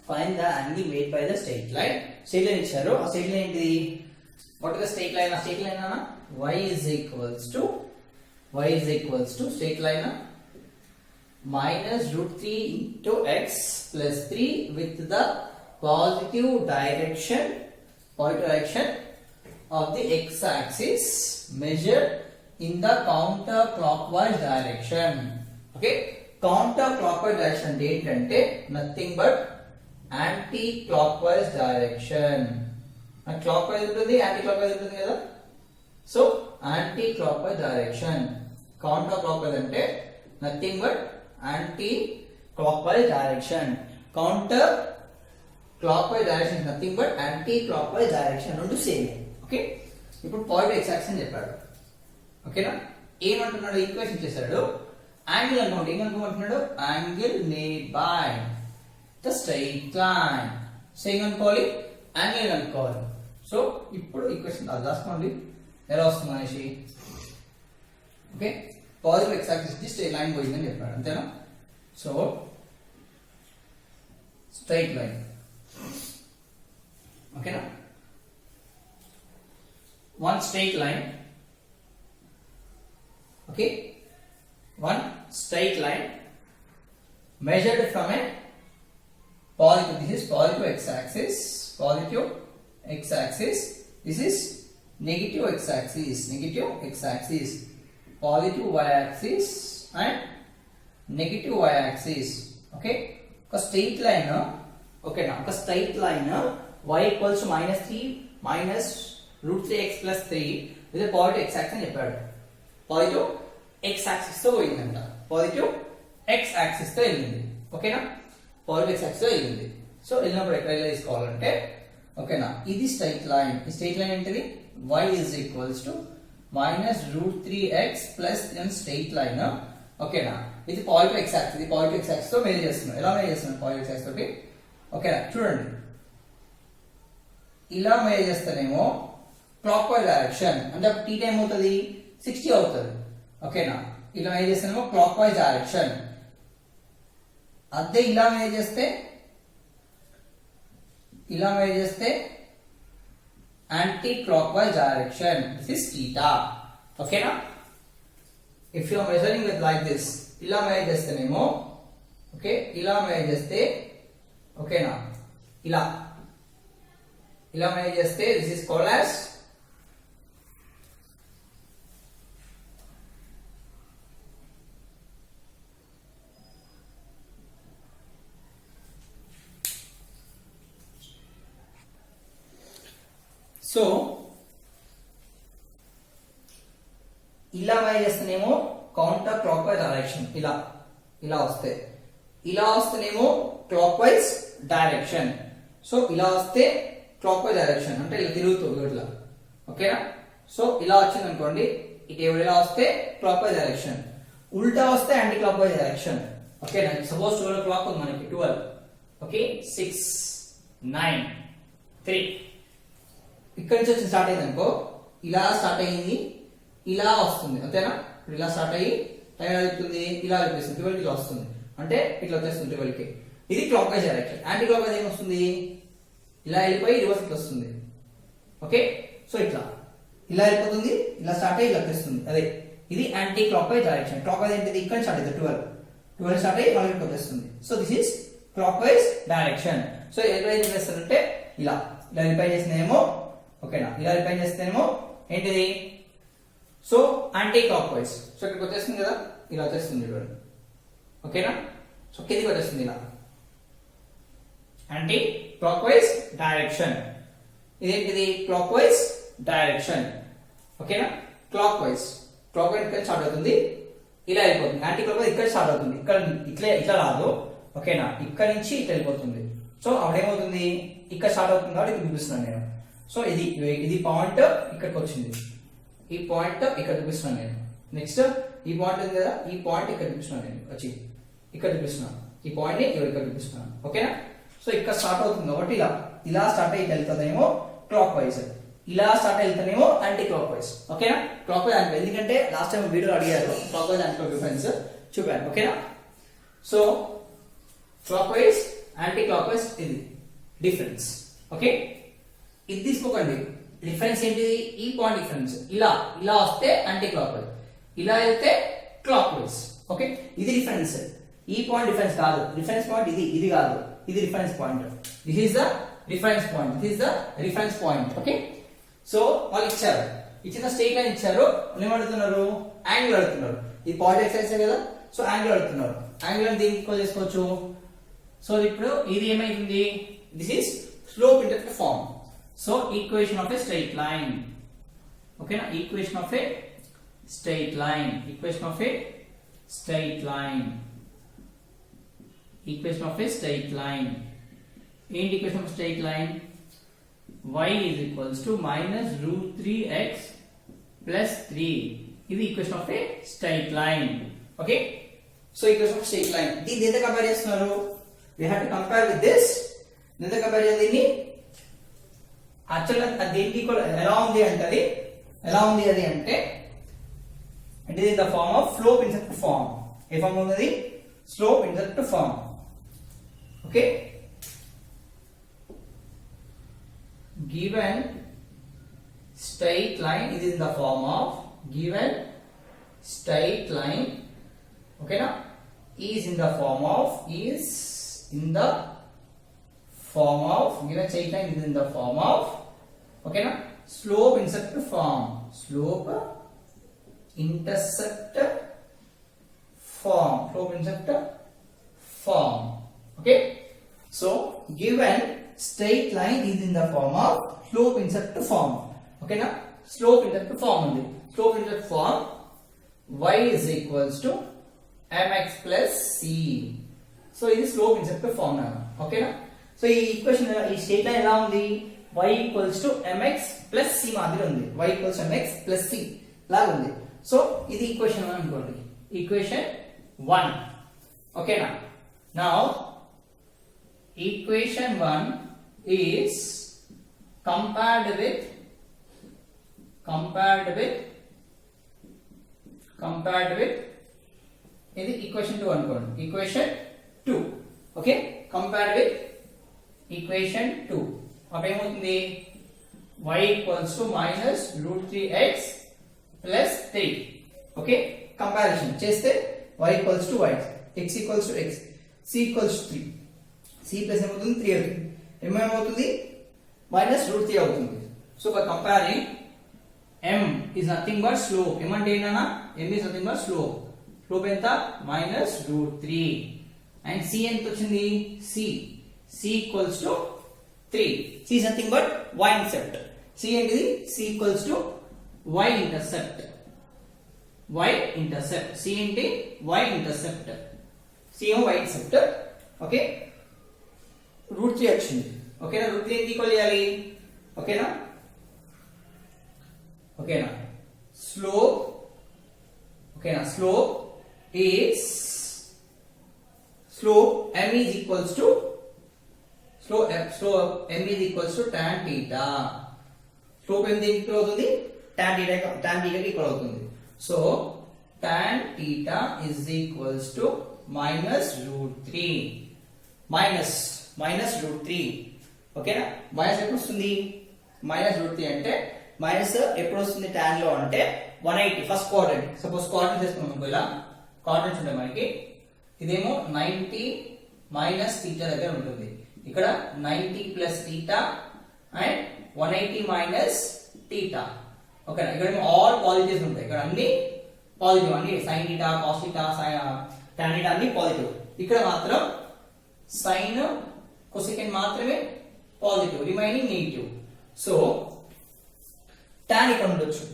Find the angle made by the straight line. Straight line ఇచ్చారు. ఆ straight line ఏంటిది? What is the straight line? ఆ straight line అన్న y is equals to straight line minus root 3 into x plus 3 with the positive direction of the x-axis measured in the counterclockwise direction. Okay, counterclockwise direction అంటే ఏంటంటే nothing but anti-clockwise direction. Clockwise ఉంటుంది, anti-clockwise ఉంటుంది కదా. So anti-clockwise direction. Counterclockwise అంటే nothing but anti-clockwise direction. Counterclockwise direction is nothing but anti-clockwise direction. రెండు same. Okay, ఇప్పుడు point x axis అని చెప్పాడు. ఓకేనా, ఏమంటున్నాడు? ఈక్వేషన్ చేశాడు. యాంగిల్ అనుకోండి, ఏమనుకోమంటున్నాడు? Angle made by the straight line. So ఏమనుకోవాలి? యాంగిల్ అనుకోవాలి. సో ఇప్పుడు ఈక్వేషన్ అది రాసుకోండి ఎలా వస్తుంది అనేసి. ఓకే, పాజిటివ్ x యాక్సిస్ కి స్ట్రైట్ లైన్ పోయిందని చెప్పాడు, అంతేనా? So straight line. ఓకేనా, one straight line. Okay, one straight line measured from a positive, this is positive x-axis, positive x-axis, this is negative x-axis, negative x-axis, positive y-axis and negative y-axis. Okay, a straight line, okay, now a straight line y equals to minus 3 minus root 3x plus 3 with a positive x axis అని చెప్పాడు. Positive x axis తో పోయిందంట, positive x axis తో వెళ్ళింది. ఓకేనా, positive x axis తో వెళ్ళింది. So వెళ్ళినప్పుడు ఎక్కడ తీసుకోవాలంటే, ఓకేనా, ఇది స్ట్రైట్ లైన్. ఈ స్ట్రైట్ లైన్ ఏంటిది? y is equals to minus root 3x plus straight line. ఓకేనా, ఇది పాజిటివ్ x axis, ఇది పాజిటివ్ x axis తో మెజర్ చేస్తున్నాం. ఎలా మెజర్ చేస్తున్నాం? పాజిటివ్ x axis తోటి. ఓకేనా, చూడండి, ఇలా మెజర్ చేస్తేనేమో క్లాక్ వైజ్ డైరెక్షన్ అంటే టీ టైం అవుతుంది 60 అవుతుంది. ఓకేనా, ఇలా మెజర్ చేస్తేనేమో క్లాక్ వైజ్ డైరెక్షన్. అదే ఇలా మెజర్ చేస్తే anti clock wise direction. This is theta. ఓకేనా, if you are measuring with like this, ఇలా మెజర్ చేస్తేనేమో, ఓకే, ఇలా మెజర్ చేస్తే, ఓకేనా, ఇలా మెజర్ చేస్తే this is called as so ఇలా మెజర్ చేస్తేనేమో కౌంటర్ క్లాక్ వైజ్ డైరెక్షన్. ఇలా వస్తేనేమో క్లాక్ వైజ్ డైరెక్షన్. సో ఇలా వస్తే క్లాక్ వైజ్ డైరెక్షన్ అంటే ఇలా తిరుగుతుంది ఇట్లా. ఓకేనా, సో ఇలా వచ్చింది అనుకోండి, ఇటు ఇలా వస్తే క్లాక్ వైజ్ డైరెక్షన్, ఉల్టా వస్తే యాంటీ క్లాక్ వైజ్ డైరెక్షన్. ఓకేనా, సపోజ్ 12 o'clock ఉంది మనకి, 12, ఓకే, 6, 9, 3 ఇక్కడ నుంచి వచ్చి స్టార్ట్ అయింది అనుకో, ఇలా స్టార్ట్ అయ్యింది, ఇలా వస్తుంది, అంతేనా? ఇప్పుడు ఇలా స్టార్ట్ అయ్యి టైం ఎలా చెప్తుంది? ఇలా చెప్పేస్తుంది, 12 ఇలా వస్తుంది, అంటే ఇట్లా వచ్చేస్తుంది 12 కి. ఇది clock wise direction. Anti clock wise ఏమొస్తుంది? ఇలా వెళ్ళిపోయి రివర్స్ ఇట్లా వస్తుంది. ఓకే, సో ఇలా వెళ్ళిపోతుంది, ఇలా స్టార్ట్ అయ్యి ఇలా వచ్చేస్తుంది. అదే ఇది anti clock wise direction. Clock wise ఏంటిది? ఇక్కడ స్టార్ట్ అవుతుంది 12 స్టార్ట్ అయ్యి మళ్ళీ ఇక్కడికి వచ్చేస్తుంది. So this is clock wise direction. So ఎలా ఏం చేస్తారంటే ఇలా రిపైర్ చేసినేమో, ఓకేనా, ఇలా రిపైర్ చేస్తేనేమో ఏంటిది? So anti clock wise. So ఇక్కడికి వచ్చేస్తుంది కదా, ఇలా వచ్చేస్తుంది చూడండి. ఓకేనా, సో కిందికి వచ్చేస్తుంది ఇలా, యాంటీ క్లాక్ వైజ్ డైరెక్షన్. ఇదేంటిది? Clock wise direction. ఓకేనా, క్లాక్ వైజ్ ఇక్కడ స్టార్ట్ అవుతుంది, ఇలా వెళ్ళిపోతుంది. యాంటీ క్లాక్ వైజ్ ఇక్కడ స్టార్ట్ అవుతుంది, ఇక్కడ ఇట్లా రాదు. ఓకేనా, ఇక్కడ నుంచి ఇట్లా వెళ్ళిపోతుంది. సో అప్పుడేమవుతుంది? ఇక్కడ స్టార్ట్ అవుతుంది కాబట్టి ఇక్కడ చూపిస్తున్నాను నేను. సో ఇది పాయింట్ ఇక్కడికి వచ్చింది, ఈ పాయింట్ ఇక్కడ చూపిస్తున్నాను నేను. నెక్స్ట్ ఈ పాయింట్ ఉంది కదా, ఈ పాయింట్ ఇక్కడ చూపిస్తున్నాను నేను, వచ్చి ఇక్కడ చూపిస్తున్నాను, ఈ పాయింట్ ని ఇక్కడ చూపిస్తున్నాను. ఓకేనా, సో ఇక్కడ స్టార్ట్ అవుతుంది కాబట్టి ఇలా స్టార్ట్ అయ్యి వెళ్తుందేమో క్లాక్ వైజ్. ఇలా స్టార్ట్ వెళ్తానేమో యాంటీ క్లాక్ వైజ్. ఓకేనా? క్లాక్ వైజ్ యాంటీ, ఎందుకంటే లాస్ట్ టైం వీడియో అడిగారు clockwise anti clock difference చూపాను. ఓకేనా? So clockwise anti clock wise ఇది డిఫరెన్స్. ఓకే, ఇది తీసుకోకండి. డిఫరెన్స్ ఏంటిది? ఈ పాయింట్ డిఫరెన్స్. ఇలా ఇలా వస్తే యాంటీ క్లాక్ వైజ్, ఇలా వెళ్తే క్లాక్ వైజ్. ఓకే, ఇది డిఫరెన్స్. ఈ పాయింట్ డిఫరెన్స్ కాదు, రిఫరెన్స్ పాయింట్ ఇది, ఇది కాదు, ఇది reference point. This is the reference point, this is the reference point. Okay, so వాళ్ళు ఇచ్చారు, ఇచ్చిన స్ట్రెయిట్ లైన్ ఇచ్చారు, ఏం అడుగుతున్నారు? యాంగిల్ అడుగుతున్నారు. ఇది పాయింట్ ఎక్సైజ్ కదా, సో యాంగిల్ అడుగుతున్నారు. యాంగిల్ అని దీనికి ఈక్వల్ చేసుకోవచ్చు. సో ఇప్పుడు ఇది ఏమైంది? This is slope intercept form. So equation of a straight line. ఓకేనా? Equation of a straight line, equation of a straight line, equation of a straight line. ఏంటి equation of straight line? y is equals to minus root 3x plus 3. ఇది equation of a straight line. Okay, so equation of straight line. దీన్ని ఎంత compare చేస్తున్నారు? we have to compare with this. ఎంత compare చేయాలి దీన్ని? యాక్చువల్గా దేనికి equal ఎలా ఉంది అంటే, అది ఎలా ఉంది అది అంటే it is in the form of slope intercept form. ఏ ఫార్మ్ ఉంది? Slope intercept form. Okay, given straight line is in the form of, given straight line, okay na, is in the form of, is in the form of, given straight line is in the form of, okay na, slope intercept form, slope intercept form, slope intercept form. Okay, so given straight line is in the form of slope intercept form. Okay na, slope intercept form ఉంది. slope intercept form y is equals to mx plus c. So ఇది slope intercept form నా. ఓకేనా? So ఈ equation, ఈ straight line ఎలా ఉంది? y equals to mx plus c మాదిరి ఉంది. y equals mx plus c లాగా ఉంది. సో ఇది ఈక్వేషన్ 1 అనుకోండి, ఈక్వేషన్ 1. ఓకేనా? Now equation 1 is compared with ఇది equation 2 అనుకోండి, equation 2. Okay, compared with equation 2 అప్పుడు ఏమవుతుంది? y equals to minus root 3x plus 3. Okay, comparison చేస్తే y equals to y, x equals to x, c equals to 3. c plus ఏమవుతుంది? 3 అవుతుంది. ఏమవుతుంది? Minus root 3 అవుతుంది. So by comparing m is nothing but slope. m అంటే ఏంటన్నా? m is nothing but slope. Slope ఎంత? Minus root 3. And c ఎంత వచ్చింది? c equals to 3. c is nothing but y intercept. c ఏంటిది? c equals to y intercept. y intercept. c ఏంటి? y intercept. c ఏమో y intercept. Okay, route 3 వచ్చింది. ఓకేనా? Route 3 equal చేయాలి. ఓకేనా? ఓకేనా? స్లోప్, ఓకేనా, slope is, slope m is equals to, slope m is equals to tan theta. Slope m దేనికి equal అవుతుంది? tan theta కి ఈక్వల్ అవుతుంది. So tan theta is equals to minus root 3. Minus root 3. ఓకేనా? Minus ఎప్పుడు వస్తుంది? Minus root 3 అంటే minus ఎప్పుడు వస్తుంది tan లో అంటే 180 ఫస్ట్ క్వాడ్రంట్. సపోజ్ క్వాడ్రంట్ చేసుకున్నాం అనుకో, ఇలా క్వాడ్రంట్స్ ఉంటాయి మనకి. ఇదేమో 90 మైనస్ తీటా దగ్గర ఉంటుంది, ఇక్కడ 90 plus theta and 180 minus theta. ఓకేనా? ఇక్కడ ఆల్ పాజిటివ్స్ ఉంటాయి, ఇక్కడ అన్ని పాజిటివ్, అన్ని sine theta, cos theta, tan theta అన్ని పాజిటివ్. ఇక్కడ మాత్రం సైన్ కొసెకండ్ మాత్రమే positive, remaining negative. So tan ఇక్కడ ఉండొచ్చు.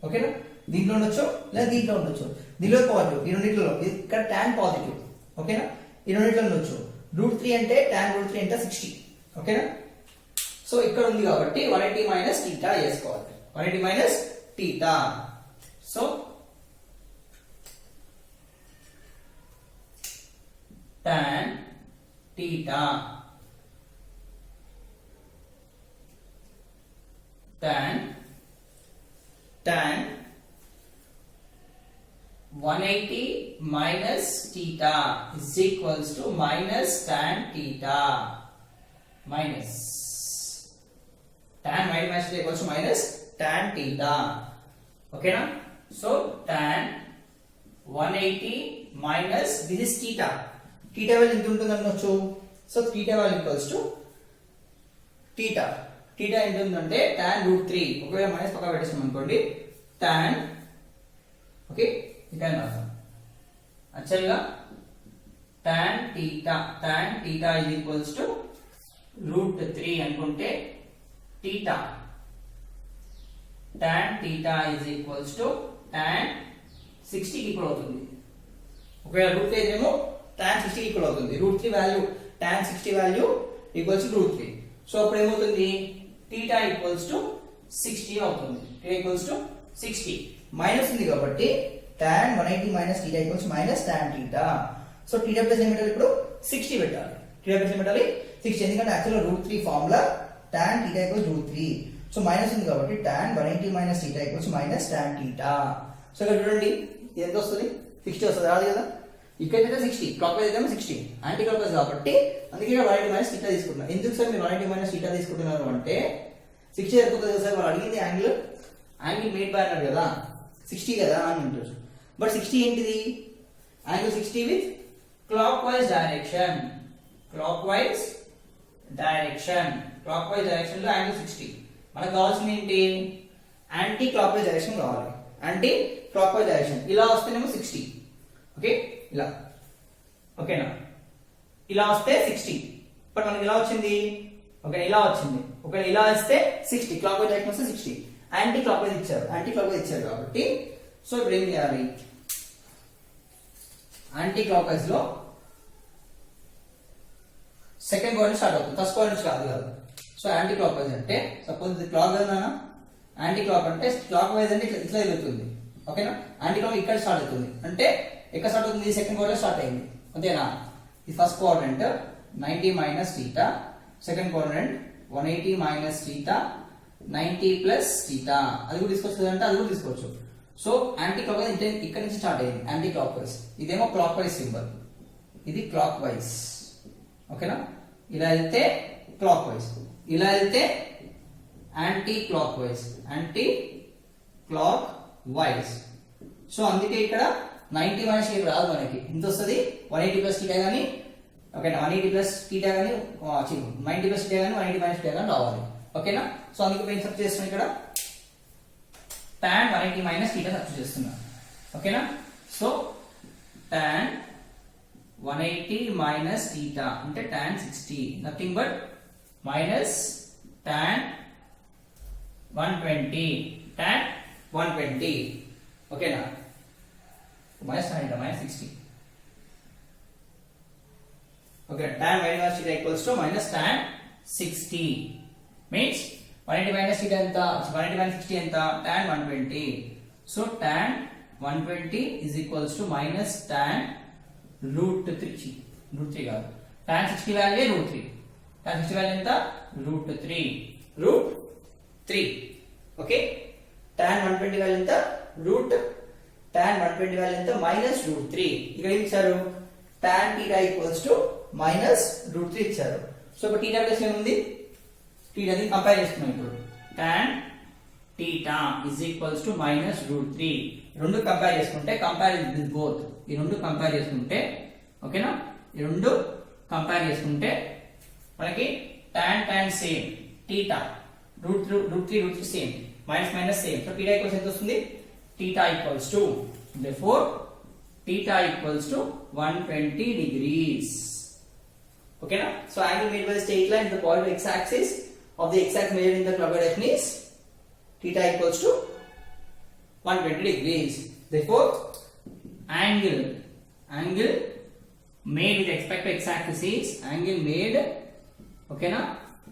ఓకేనా? దీంట్లో ఉండొచ్చు లేదా దీంట్లో ఉండొచ్చు. దీనిలో పాజిటివ్, ఈ రెండిట్లో ఇక్కడ tan పాజిటివ్. ఓకేనా? ఈ రెండిట్లో ఉండొచ్చు. రూట్ 3 అంటే tan రూట్ 3 అంటే 60. ఓకేనా? సో ఇక్కడ ఉంది కాబట్టి 180 మైనస్ తీటా చేసుకోవాలి. 180 minus theta. So tan theta tan 180 minus theta is equals to minus tan theta minus tan minus theta equals to minus tan theta. Okay na? So tan 180 minus this is theta. Theta value ఎంత ఉంటుంది అనొచ్చు. So theta value equals to theta. Theta ఎంత ఉందంటే tan √3. ఒకవేళ minus పక్కన పెట్టేసాం అనుకోండి tan okay ఇక్కడ రాద్దాం. యాక్చువల్గా tan theta is equals to √3 అనుకుంటే theta tan theta is equals to tan 60 equal అవుతుంది. ఒకవేళ రూట్ ఏమో tan 60 ఈక్వల్ అవుతుంది. √3 value tan 60 value equals to √3. So అప్పుడు ఏమవుతుంది theta ఈక్వల్స్ టు 60 అవుతుంది. theta ఈక్వల్స్ టు 60 మైనస్ ఉంది కాబట్టి tan 180 minus theta equals minus tan theta. So theta plus ఏం పెట్టాలి ఇప్పుడు 60 పెట్టాలి. theta ప్లస్ ఏం పెట్టాలి 60 ఎందుకంటే యాక్చువల్గా √3 formula tan theta equals √3. So minus ఉంది కాబట్టి tan 180 minus theta equals minus tan theta. So ఇక్కడ చూడండి ఇది ఎంత వస్తుంది 60 వస్తుంది రాదు కదా. ఇక్కడైతే 60 క్లాక్ వైజ్ అయితే 60 యాంటీ క్లాక్ వైజ్ కాబట్టి అందుకే 180 మైనస్ theta తీసుకుంటున్నారు. ఎందుకు సార్ మీరు 180 మైనస్ theta తీసుకుంటున్నారు అంటే 60 ఎంత కదా సార్ వాళ్ళు అడిగింది యాంగిల్ మేడ్ బై అన్నారు కదా 60 కదా అని అంటారు. బట్ 60 ఏంటిది angle 60 with clock wise direction low angle 60. మనకు కావాల్సింది ఏంటి యాంటీ క్లాక్ వైజ్ డైరెక్షన్ కావాలి. యాంటీ క్లాక్ వైజ్ డైరెక్షన్ ఇలా వస్తేనేమో 60 ఓకే ఇలా ఓకేనా ఇలా వస్తే 60 బట్ మనకి ఇలా వచ్చింది ఓకే ఇలా వచ్చింది ఒకవేళ ఇలా వస్తే 60 క్లాక్ వైజ్ డైరెక్షన్ వస్తే 60 యాంటీ క్లాక్ వైజ్ ఇచ్చారు కాబట్టి సో ఇప్పుడు ఏం చేయాలి యాంటీ క్లాక్ వైజ్ లో సెకండ్ పాయింట్ స్టార్ట్ అవుతుంది ఫస్ట్ పాయింట్ కాదు కదా. సో యాంటీ క్లాక్ వైజ్ అంటే సపోజ్ ఇది క్లాక్ వైజ్ యాంటీ క్లాక్ అంటే క్లాక్ వైజ్ అంటే ఇట్లా వెళ్తుంది ఓకేనా. యాంటీ క్లాక్ ఇక్కడ స్టార్ట్ అవుతుంది అంటే ఎక్కడ స్టార్ట్ అవుతుంది సెకండ్ క్వాడ్రంట్ స్టార్ట్ అయింది అంతేనా. ఈ first quadrant 90 minus theta, second quadrant 180 minus theta, 90 plus theta. అది కూడా తీసుకోవచ్చు అంటే అది కూడా తీసుకోవచ్చు. సో యాంటీ క్లాక్ వైజ్ ఇక్కడ నుంచి స్టార్ట్ అయింది యాంటీ క్లాక్ వైజ్. ఇదేమో క్లాక్ వైజ్ సింబల్ ఇది క్లాక్ వైజ్ ఓకేనా. ఇలా వెళ్తే క్లాక్ వైజ్ ఇలా వెళ్తే యాంటీ క్లాక్ వైజ్. సో అందుకే ఇక్కడ 90 మైనస్ ఇక్కడ రాదు మనకి ఎంత వస్తుంది 180 ప్లస్ theta కానీ ఓకేనా 180 ప్లస్ theta కానీ 90 ప్లస్ theta కానీ 180 మైనస్ theta కానీ రావాలి ఓకేనా. సో అందుకే నేను సబ్స్టిట్యూట్ చేస్తున్నాను ఇక్కడ tan 180 మైనస్ theta సబ్స్టిట్యూట్ చేస్తున్నా ఓకేనా. సో tan 180 మైనస్ theta అంటే tan 60 nothing but minus tan 120 ఓకేనా minus 60 okay tan minus theta equals to minus tan 60 means 180 minus theta enta 180 minus 60 enta tan 120. so tan 120 is equals to minus tan √3 కాదు tan 60 value √3 tan 60 value enta √3 okay tan 120 value enta tan 120 value ఎంత minus √3. ఇక్కడ ఏం ఇచ్చారు tan theta equals to minus √3 ఇచ్చారు. So ఇప్పుడు theta plus ఏముంది theta ని compare చేస్తున్నాం ఇప్పుడు tan theta is equals to minus √3. రెండు కంపేర్ చేసుకుంటే కంపేర్ దిస్ బోత్ ఈ రెండు కంపేర్ చేసుకుంటే ఓకేనా ఈ రెండు కంపేర్ చేసుకుంటే మనకి tan same theta √3 same minus same. So theta equals ఎంత వస్తుంది theta equals to therefore theta equals to 120 degrees okay na. so angle made by the straight line in the point of x axis of the x axis measured in the clockwise direction is theta equals to 120 degrees. therefore angle made with respect to x axis is angle made okay na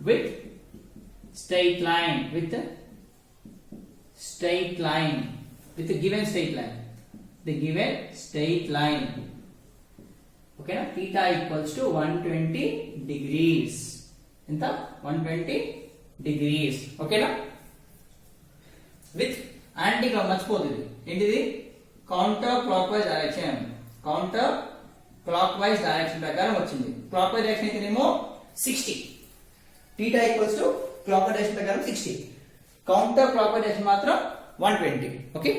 with straight line with the given straight line okay na theta equals to 120 degrees ఎంత 120 degrees okay na. With anti clock మర్చిపోతుంది ఏంటిది counter clock wise direction counter clock wise direction ప్రకారం వచ్చింది clock wise direction అయితేనేమో 60 theta equals to clock wise direction ప్రకారం 60 counter clock wise direction మాత్రం 120 okay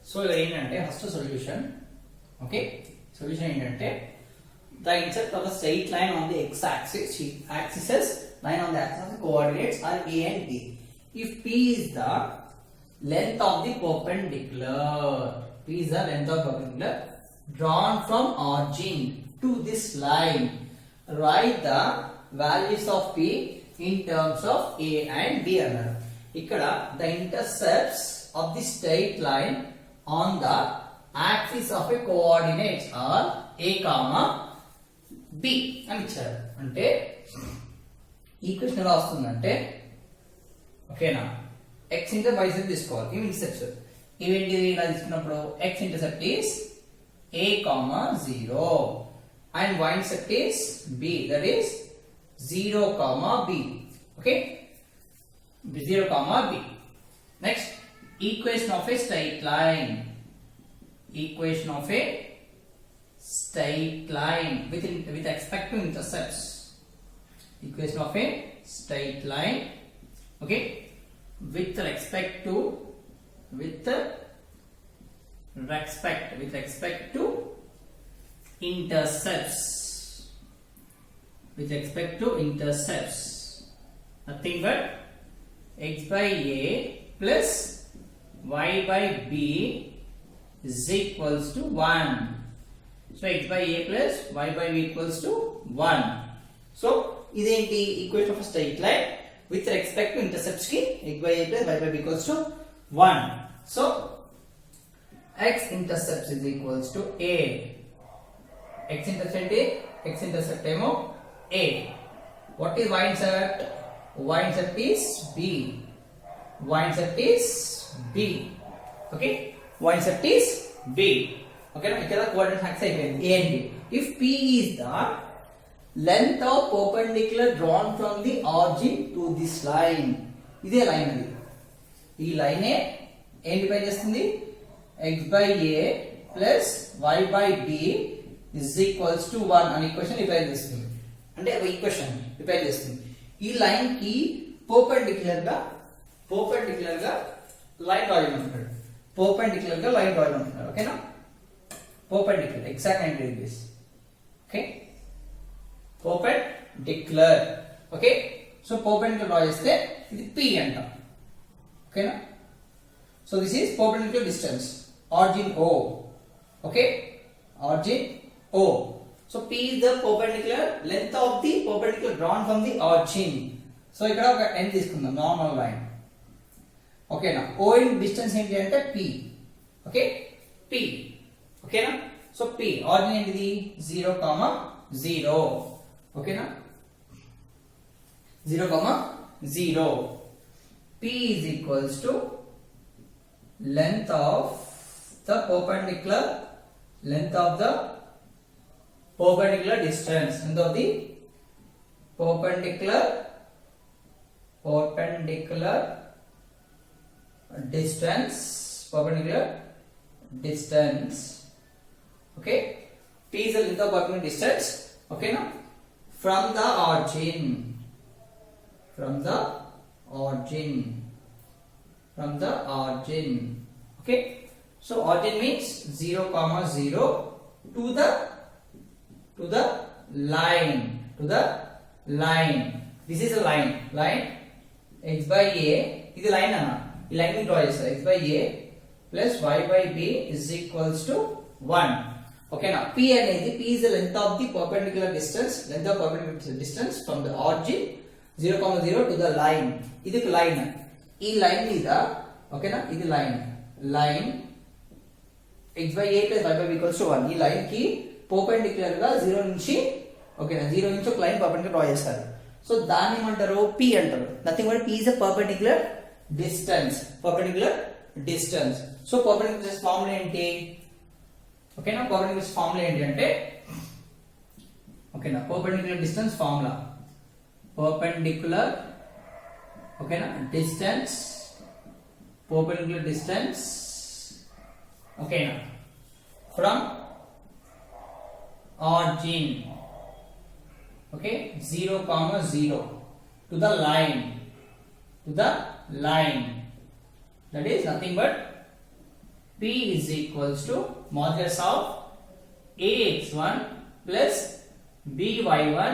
so ఇది ఏంటంటే ఫస్ట్ సొల్యూషన్ ఓకే సొల్యూషన్ ఏంటంటే the intercept of a straight line on the x axis line on the axis of the coordinates are a and b if p is the length of the perpendicular drawn from origin to this line write the values of p in terms of a and b అన్నారు ఇక్కడ the intercepts of the straight line on the axis of a coordinates are a comma b అని ఇచ్చారు అంటే equation ఎలా వస్తుందంటే ఓకేనా x inter y z తీసుకోవాలి ఇవి ఇంటర్సెప్ట్స్ ఇవేంటి ఇలా తీసుకున్నప్పుడు x intercept is a comma 0 and y intercept is b that is 0 comma b okay 0 comma b next equation of a straight line with respect to intercepts equation of a straight line okay with respect to intercepts nothing but x by a plus y by b is equals to 1 so x by a plus y by b equals to 1 so identi equation of a straight line with respect to intercepts ki x by a plus y by b equals to 1 so x intercepts is equals to a x intercept emo a what is y intercept is b okay y intercept is b okay now ikkada coordinate axis ayipindi a and b if p is the length of perpendicular drawn from the origin to this line ఇదే line అది ఈ line ఏం define చేస్తుంది x by a plus y by b is equals to 1 అనే equation define చేస్తుంది అంటే ఒక equation define చేస్తుంది ఈ లైన్ కి perpendicular గా లైన్ డ్రా చేయమంటున్నాడు ఓకేనా perpendicular exact angle is this okay perpendicular okay so perpendicular draw చేస్తే ఇది p అంట ఓకేనా so this is perpendicular distance origin o okay origin o so p is the perpendicular length of the perpendicular drawn from the origin so ఇక్కడ ఒక n తీసుకుందాం normal line ఓకేనా o in distance ఏంటి అంటే p okay p ఓకేనా so p origin ఏంటిది 0 0 ఓకేనా 0 p is equals to length of the perpendicular length of the perpendicular distance and of the perpendicular distance okay. P is the length of perpendicular distance, okay now, from the origin okay. So origin means 0, 0 to the line. This is a line x by a, ఇది line అన్న, ఈ line ని draw చేస్తా, x by a plus y by b is equals to 1. ఓకేనా. p అనేది p is the length of the perpendicular distance from the origin 0, 0 to the line. ఇది line, ఈ line మీద ఓకేనా, ఇది line x by a plus y by b equals to 1. ఈ line కి perpendicular గా 0 నుంచి ఓకేనా, 0 నుంచి ఒక లైన్ పర్పెండిక్యులర్ డ్రా చేస్తారు. సో దాన్ని ఏమంటారు, p అంటారు. Nothing but p is a perpendicular distance. So perpendicular formula ఏంటి, ఓకేనా, పర్పెండిక్యులర్ ఫార్ములా ఏంటి అంటే ఓకేనా, పర్పెండిక్యులర్ డిస్టెన్స్ ఫార్ములా, ఓకేనా, పర్పెండిక్యులర్ డిస్టెన్స్ ఓకేనా from origin okay 0, 0 to the line that is nothing but p is equals to modulus of ax1 plus by1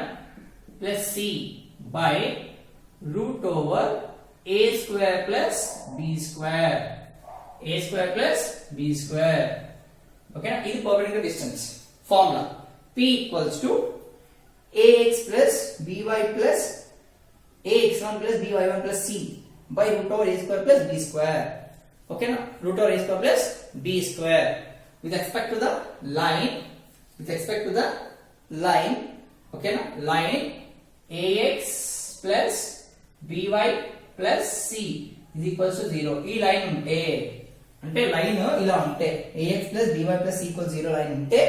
plus c by root over a square plus b square okay. This is perpendicular distance formula. P equals to ax plus by plus ax1 plus by1 plus c by root over a square plus b square. Okay na, root over a square plus b square with respect to the line, okay na, line ax plus by plus c is equals to 0. ఈ line ఉంటే అంటే line ఇలా ఉంటే ax plus by plus c equals 0 line ఉంటే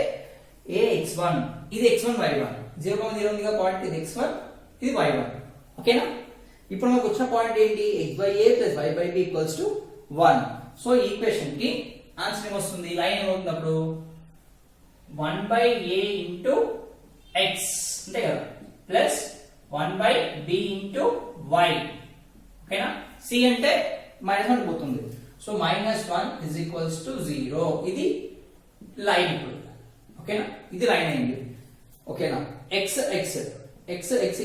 ax1 ఇది x1 y1 0, 0 ఉందిగా point, ఇది x1 ఇది y1 ఓకేనా. ఇప్పుడు మనకు వచ్చిన పాయింట్ ఏంటి, x by a plus y by b equals to 1. So ఈ ఈక్వేషన్ కి ఆన్సర్ ఏమొస్తుంది, లైన్ ఏమవుతుంది అప్పుడు 1 by a into x అంతే కదా plus 1 by b into y ఓకేనా. c అంటే -1 పోతుంది, సో -1 is equals to 0. ఇది లైన్ ఇప్పుడు ఓకేనా, ఇది లైన్ అయింది ఓకేనా. x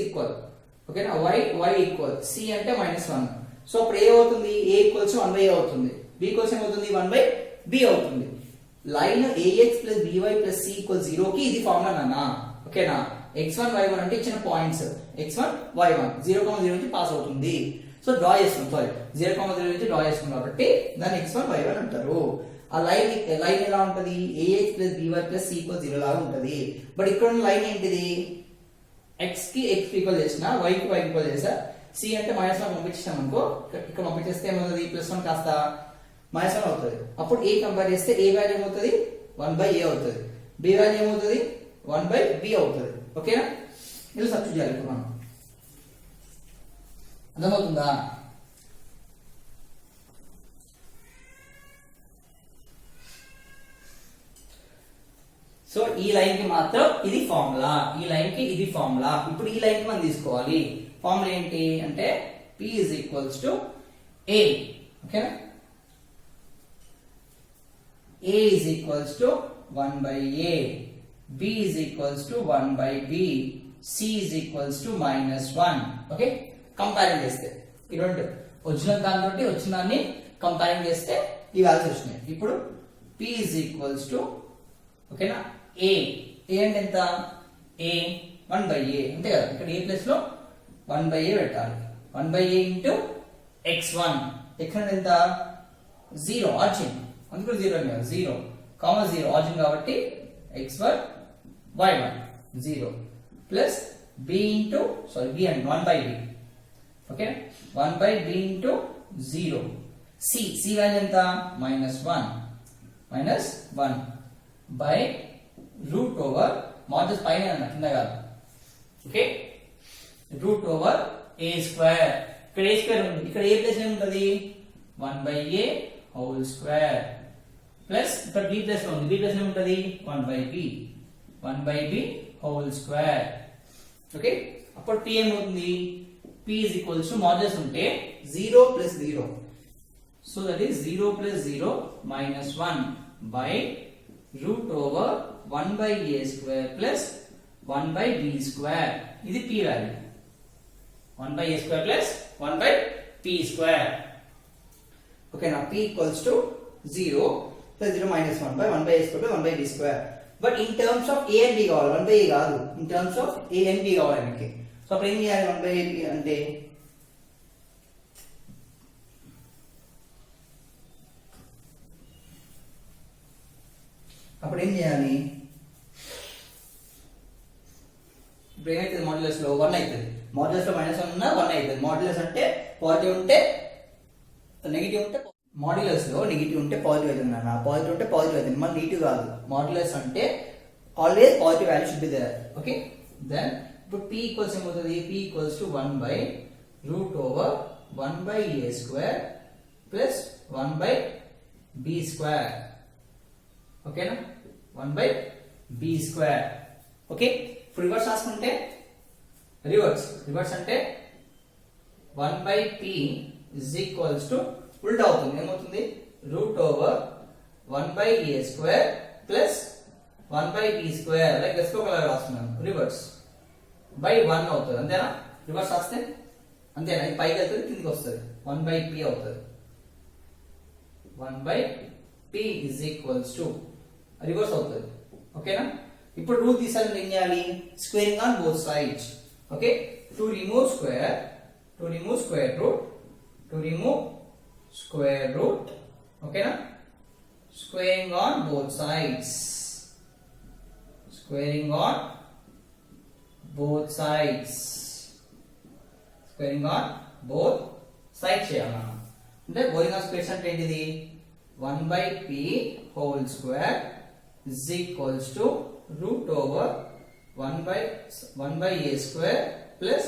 ఈక్వల్ ఓకేనా, y ఈక్వల్ c అంటే -1. సో అప్పుడు ఏ అవుతుంది, a ఈక్వల్స్ 1 by a అవుతుంది, b ఈక్వల్స్ ఏమవుతుంది 1 by b అవుతుంది. Line ax plus by plus c equal 0 కి ఇది ఫార్ములా నాన్న ఓకేనా. x1 y1 అంటే ఇచ్చిన పాయింట్స్ x1 y1 0, 0 నుంచి పాస్ అవుతుంది. సో డ్రా చేస్తున్నాం, 0, 0 నుంచి డ్రా చేస్తున్నాం కాబట్టి దాన్ని x1 y1 అంటారు. ఆ లైన్ ఎలా ఉంటది, ax plus by plus c equals 0 లాగా ఉంటది. బట్ ఇక్కడ ఉన్న లైన్ ఏంటిది, x కి x ఈక్వల్ చేసినా y కి y ఈక్వల్ చేసా, c అంటే -1 పంపించాం అనుకో, ఇక్కడ పంపించేస్తే ఏమవుతుంది +1 కాస్త -1 అవుతుంది. అప్పుడు a కంపేర్ చేస్తే a వాల్యూ ఏమవుతుంది 1 by a అవుతుంది, b వాల్యూ ఏమవుతుంది 1 by b అవుతుంది ఓకేనా. ఇది సబ్స్టిట్యూట్ చేయాలి ఇప్పుడు మనం, అర్థమవుతుందా. సో ఈ లైన్ కి మాత్రం ఇది ఫార్ములా, ఈ లైన్ కి ఇది ఫార్ములా. ఇప్పుడు ఈ లైన్ కి మనం తీసుకోవాలి ఫార్ములా ఏంటి అంటే p is equals to a ఓకేనా, a is equals to 1 by a, b is equals to 1 by b, c is equals to -1 okay. Comparing చేస్తే ఈ రెండు ఒరిజినల్ దాంతోటి వచ్చిన దాన్ని కంపేరింగ్ చేస్తే ఈ వాల్యూస్ వచ్చినాయి. ఇప్పుడు p is equals to ఓకేనా a అంటే ఎంత, a 1 by a అంతే కదా, ఇక్కడ a ప్లేస్ లో 1 by a పెట్టాలి. 1 by a into x1 x1 ఎంత 0 ఆర్జిన్, అందుకు 0 అని కాదు 0, 0 ఆర్జిన్ కాబట్టి x1 y1 0 plus b into b and 1 by b okay, 1 by b into 0, c value ఎంత -1 బై రూట్ ఓవర్ మాడ్యులస్ పైన అన్న కింద కాదు. Okay, root over a square. ఇక్కడ ఏ స్క్వేర్ ఉంది, ఇక్కడ ఏ ప్లేస్ ఏముంటది 1/a హోల్ స్క్వేర్ ప్లస్ ఇక్కడ b ప్లేస్ లో ఉంది, b ప్లేస్ ఏముంటది 1/b హోల్ స్క్వేర్. ఓకే, అప్పుడు p ఏమవుతుంది p is equals to modulus ఉంటే 0 plus 0, so that is 0 plus 0 minus 1 by root over 1/a square plus 1/b square. ఇది p value 1/a square plus 1/p square. Okay, now p equals to 0 plus 0 minus 1 by 1/a square plus 1/b square. But in terms of a and b కావాలి, 1/a కాదు, in terms of a and b కావాలి మనకి. So అప్పుడు ఏం చేయాలి 1/a అంటే అప్పుడు ఏం చేయాలి, ఇప్పుడు ఏమైతుంది మాడ్యులస్ లో 1 అవుతుంది, మాడ్యులస్ లో -1 ఉన్నా 1 అవుతుంది. మాడ్యులస్ అంటే పాజిటివ్ ఉంటే నెగిటివ్ ఉంటే, మాడ్యులస్ లో నెగిటివ్ ఉంటే పాజిటివ్ అవుతుంది అన్న, పాజిటివ్ ఉంటే పాజిటివ్ అవుతుంది, మన నెగిటివ్ కాదు. మాడ్యులస్ అంటే always positive value should be there. Okay, then ఇప్పుడు p ఈక్వల్స్ ఏమవుతుంది, p equals to 1/√1/a square plus 1/b square. ఓకేనా, 1/b స్క్వేర్. ఓకే, ఇప్పుడు రివర్స్ రాసుకుంటే రివర్స్ అంటే 1/p is equals to ఉల్టా అవుతుంది, ఏమవుతుంది √1/a square plus 1/b square. Like reciprocal రాస్తున్నాను, రివర్స్ బై 1 అవుతుంది, అంతేనా. రివర్స్ రాస్తే అంతేనా, ఇది పైకి వెళ్తుంది కిందికి వస్తుంది, 1/p అవుతుంది. 1/p is equals to reverse అవుతుంది. ఓకేనా, ఇప్పుడు రూట్ తీసాలంటే ఏం చేయాలి, squaring on both sides. Okay, to remove square root, ఓకేనా, స్క్వేరింగ్ ఆన్ బోత్ సైడ్స్ చేయాలి. అంటే గోయింగ్ ఆన్ స్క్వేర్స్ అంటే ఏంటిది 1/p whole square is equals to √1/a square plus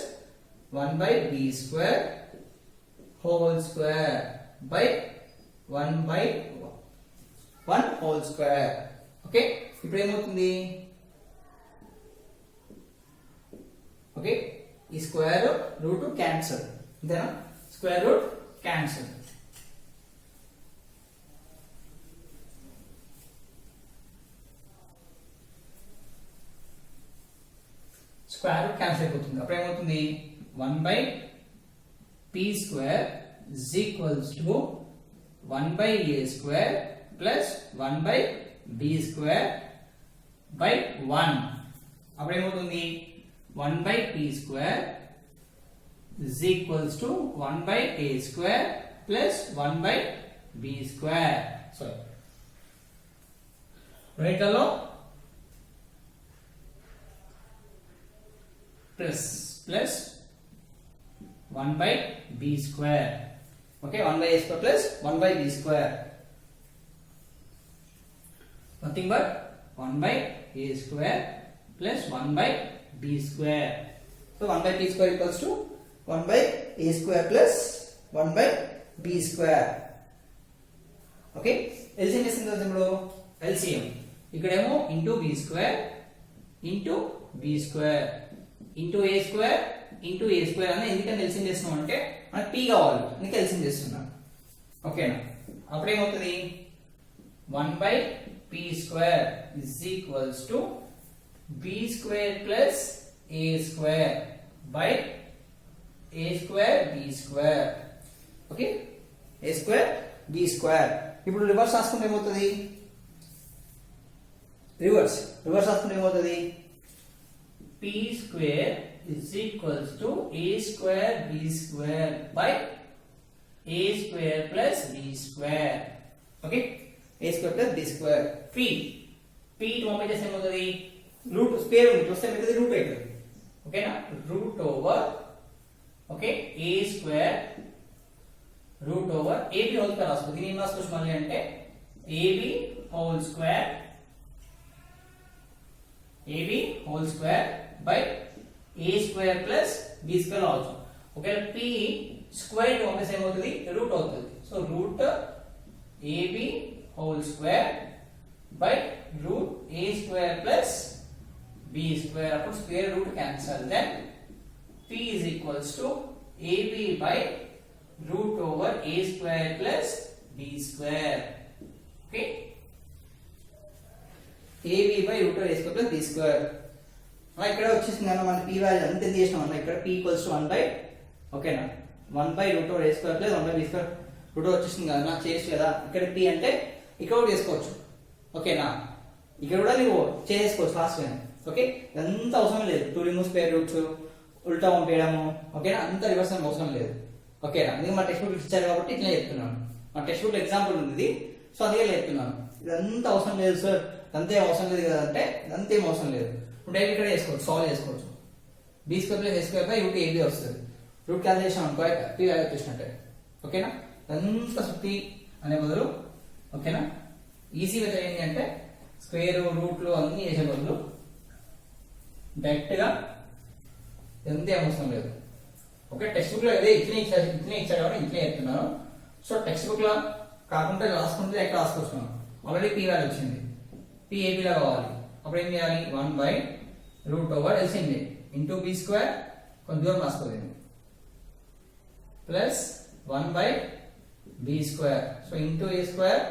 1/b square whole square by 1/1 whole square. Okay, ఇప్పుడు ఏమవుతుంది, okay, ఈ square root cancel, అంతేనా, square root cancel. Square root cancel అయిపోతుంది, అప్పుడు ఏమవుతుంది 1/p square is equals to 1/a square plus 1/b square by 1. అప్పుడు ఏమవుతుంది 1/p square is equals to 1/a square plus 1/b square. Sorry, రైట్లో plus 1/b square. Okay, 1/a square plus 1/b square, nothing but 1/a square plus 1/b square. So 1/p square equals to 1/a square plus 1/b square. Okay, LCM చేసిన ఇప్పుడు LCM ఇక్కడేమో into b square into b square into a square into a square అని ఎందుకని LCM చేస్తున్నాం అంటే మనకి p కావాలి, అందుకే ఎల్సిఎం చేస్తున్నాం. ఓకేనా, అప్పుడు ఏమవుతుంది 1/p square is equals to b square plus a square by a square b square. Okay, a square b square. ఇప్పుడు రివర్స్ రాసుకుంటే ఏమవుతుంది, రివర్స్ రాసుకుంటే ఏమవుతుంది p square is equals to a square b square by a square plus b square. Okay, a square plus b square. p to పంపించే ఏమవుతుంది, root square ఉంది వస్తే మిగతాది రూట్ అవుతుంది. ఓకేనా, root over, okay, a square root over ab whole square రాసుకో. దీని ఏం రాసుకోవచ్చు మళ్ళీ అంటే ab whole square AB whole square by A square plus B square రావచ్చు. ఒకవేళ P స్క్వేర్ పంపిస్తే ఏమవుతుంది, రూట్ అవుతుంది. So root AB whole square by root A square plus B square. అప్పుడు square root cancel. Then P is equals to AB by root over A square plus B square. Okay. AB by root over A square plus B square. ఇక్కడ వచ్చేసింది కదా మన P value అంత ఎంత చేసినాం అన్న, ఇక్కడ P equals to 1 by ఓకేనా 1 by root over A square plus 1 by B square root over వచ్చేసింది కదా నాకు చేసి కదా. ఇక్కడ P అంటే ఇక్కడ కూడా చేసుకోవచ్చు ఓకేనా, ఇక్కడ కూడా నువ్వు చేసుకోవచ్చు లాస్ట్ టైం. ఓకే ఎంత అవసరం లేదు, 2 రిమూవ్ స్క్వేర్ రూట్స్ ఉల్టా పంపేయడము ఓకేనా, అంత రివర్స్ అవసరం లేదు ఓకేనా. అందుకే మా టెక్స్ట్ బుక్ ఇచ్చారు కాబట్టి ఇట్లా చెప్తున్నాను. మా టెక్స్ట్ బుక్ ఎగ్జాంపుల్ ఉంది సో అందుకే చెప్తున్నాను. ఇదంతా అవసరం లేదు సార్, ఇదంతా అవసరం లేదు కదా అంటే ఇదంతా ఏం అవసరం లేదు. డైరెక్ట్ ఇక్కడ చేసుకోవచ్చు, సాల్వ్ చేసుకోవచ్చు. B square plus A square by route AB వస్తుంది. రూట్ క్యాల్కులేషన్ అనుకో P వాల్యూ వచ్చేసినట్టే ఓకేనా. ఇదంతా P అనే బదులు ఓకేనా ఈజీ మెథడ్ ఏంటి అంటే స్క్వేర్ రూట్లు అన్ని చేసే బదులు డైరెక్ట్ గా ఎంత అవసరం లేదు. ఓకే టెక్స్ట్ బుక్ లో అదే ఇట్లనే ఇచ్చాడు కాబట్టి ఇట్లనే చెప్తున్నాను. సో టెక్స్ట్ బుక్ లో కాకుండా రాసుకుంటే ఎక్కడ రాసుకొస్తున్నాను. ఆల్రెడీ P వాల్యూ వచ్చింది, PAB లా కావాలి. అప్పుడు ఏం చేయాలి, 1 by root over LCM into B square కొంచెం దూరం రాసుకోలేదు plus 1 by B square. So into A square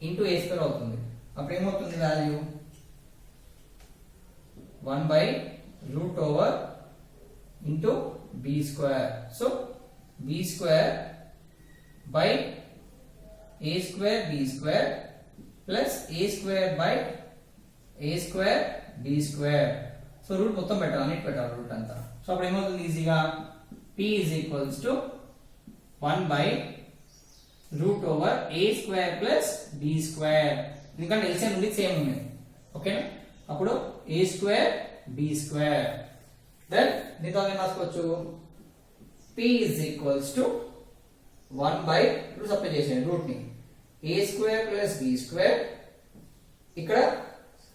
into A square అవుతుంది. అప్పుడు ఏమవుతుంది value 1 by root over into B square. So B square by A square B square plus A square by A square B square. So root మొత్తం పెట్టాలి, అన్నిటి పెట్టాలి route అంతా. So అప్పుడు ఏమవుతుంది ఈజీగా P is equals to 1 by root over A square plus B square. ఎందుకంటే LCM ఉంది సేమ్ ఉంది ఓకేనా. అప్పుడు A square B square. Then దీంతో ఏం రాసుకోవచ్చు, P is equals to 1 by root separate చేసేయండి రూట్ ని A square plus B square. ఇక్కడ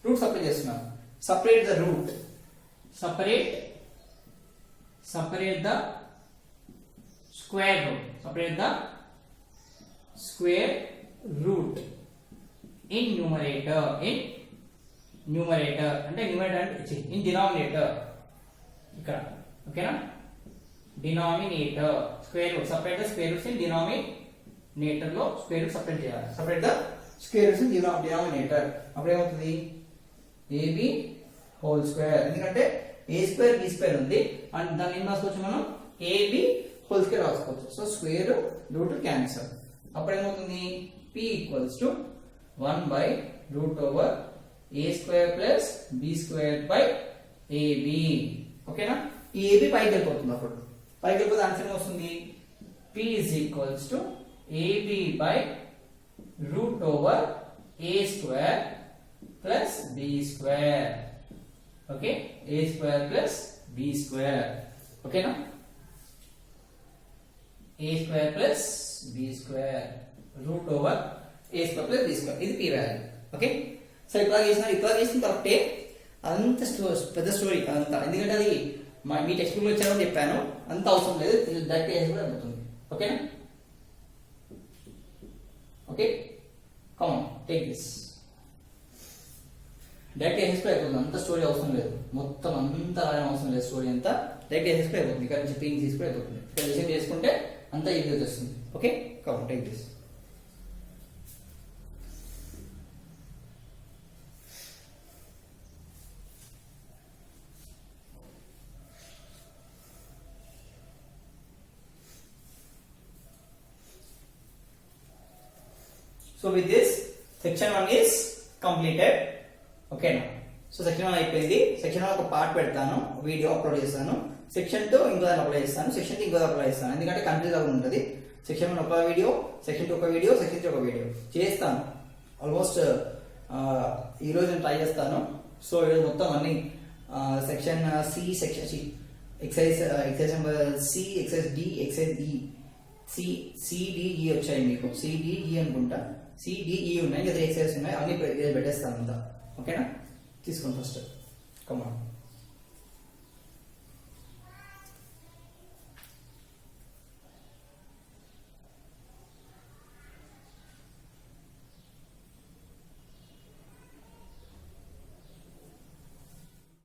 రూట్ సపరేట్ చేస్తున్నాం. Separate the root, separate the square root, separate the square root in numerator. అంటే numerator అంటే in denominator ఇక్కడ ఓకేనా. Denominator square root, separate the square roots in denominator లో square root separate చేయాలి. Separate the square roots in denominator. అప్పుడు ఏమవుతుంది AB whole square. ఎందుకంటే A square B square ఉంది అండ్ దాన్ని ఏం రాసుకోవచ్చు మనం AB హోల్ స్క్వేర్ రాసుకోవచ్చు. So square root cancel. అప్పుడు ఏమవుతుంది P equals to 1 by root over A square plus B square by AB. ఓకేనా. ఈ AB పైకి వెళ్ళిపోతుంది. అప్పుడు పైకి వెళ్ళిపోతే ఆన్సర్ వస్తుంది P is equals to AB by root over A square plus B square. Okay A square plus B square. ఓకేనా. A square plus B square root over A square plus B square. ఇది P value. Okay సరే ఇట్లా చేసిన కరెక్టే. అంత పెద్ద story అంతా, ఎందుకంటే అది మీ టెక్స్ట్ బుక్ లో ఇచ్చారని చెప్పాను, అంత అవసరం లేదు, డైరెక్ట్ చేసి కూడా అవుతుంది. ఓకేనా. Okay come on take this. Direct చేసి కూడా అయిపోతుంది, అంత స్టోరీ అవసరం లేదు, మొత్తం అంతా రాయడం అవసరం లేదు. స్టోరీ అంతా డైరెక్ట్ చేసి కూడా అయిపోతుంది. ఇక్కడ నుంచి పింక్ తీసుకుని అయిపోతుంది. ఇక్కడ రిసీవ్ చేసుకుంటే అంతా ఈజీ వచ్చేస్తుంది. Okay come on take this. So with this section 1 is completed. Okay now. So section 1 అయిపోయింది. section 1 ఒక పార్ట్ పెడతాను, వీడియో అప్లోడ్ చేస్తాను. సెక్షన్ 2 ఇంకో దాన్ని అప్లోడ్ చేస్తాను, సెక్షన్ 3 ఇంకో దాన్ని అప్లోడ్ చేస్తాను. ఎందుకంటే కన్ఫ్యూజ్ అవ్వకుండా ఉంటుంది. సెక్షన్ 1 ఒక వీడియో, సెక్షన్ 2 ఒక వీడియో, సెక్షన్ 3 ఒక వీడియో చేస్తాను. ఆల్మోస్ట్ ఈ రోజు నేను ట్రై చేస్తాను. సో ఈరోజు మొత్తం అన్ని section C, section C, exercise number C, exercise D, exercise E, CDE వచ్చాయి మీకు. సిడిఈ అనుకుంటా, సిడిఈ ఉన్నాయి, లేదా ఎక్సైజ్ ఉన్నాయి, అన్ని పెట్టేస్తాను అంతా. ఓకేనా. తీసుకోండి ఫస్ట్.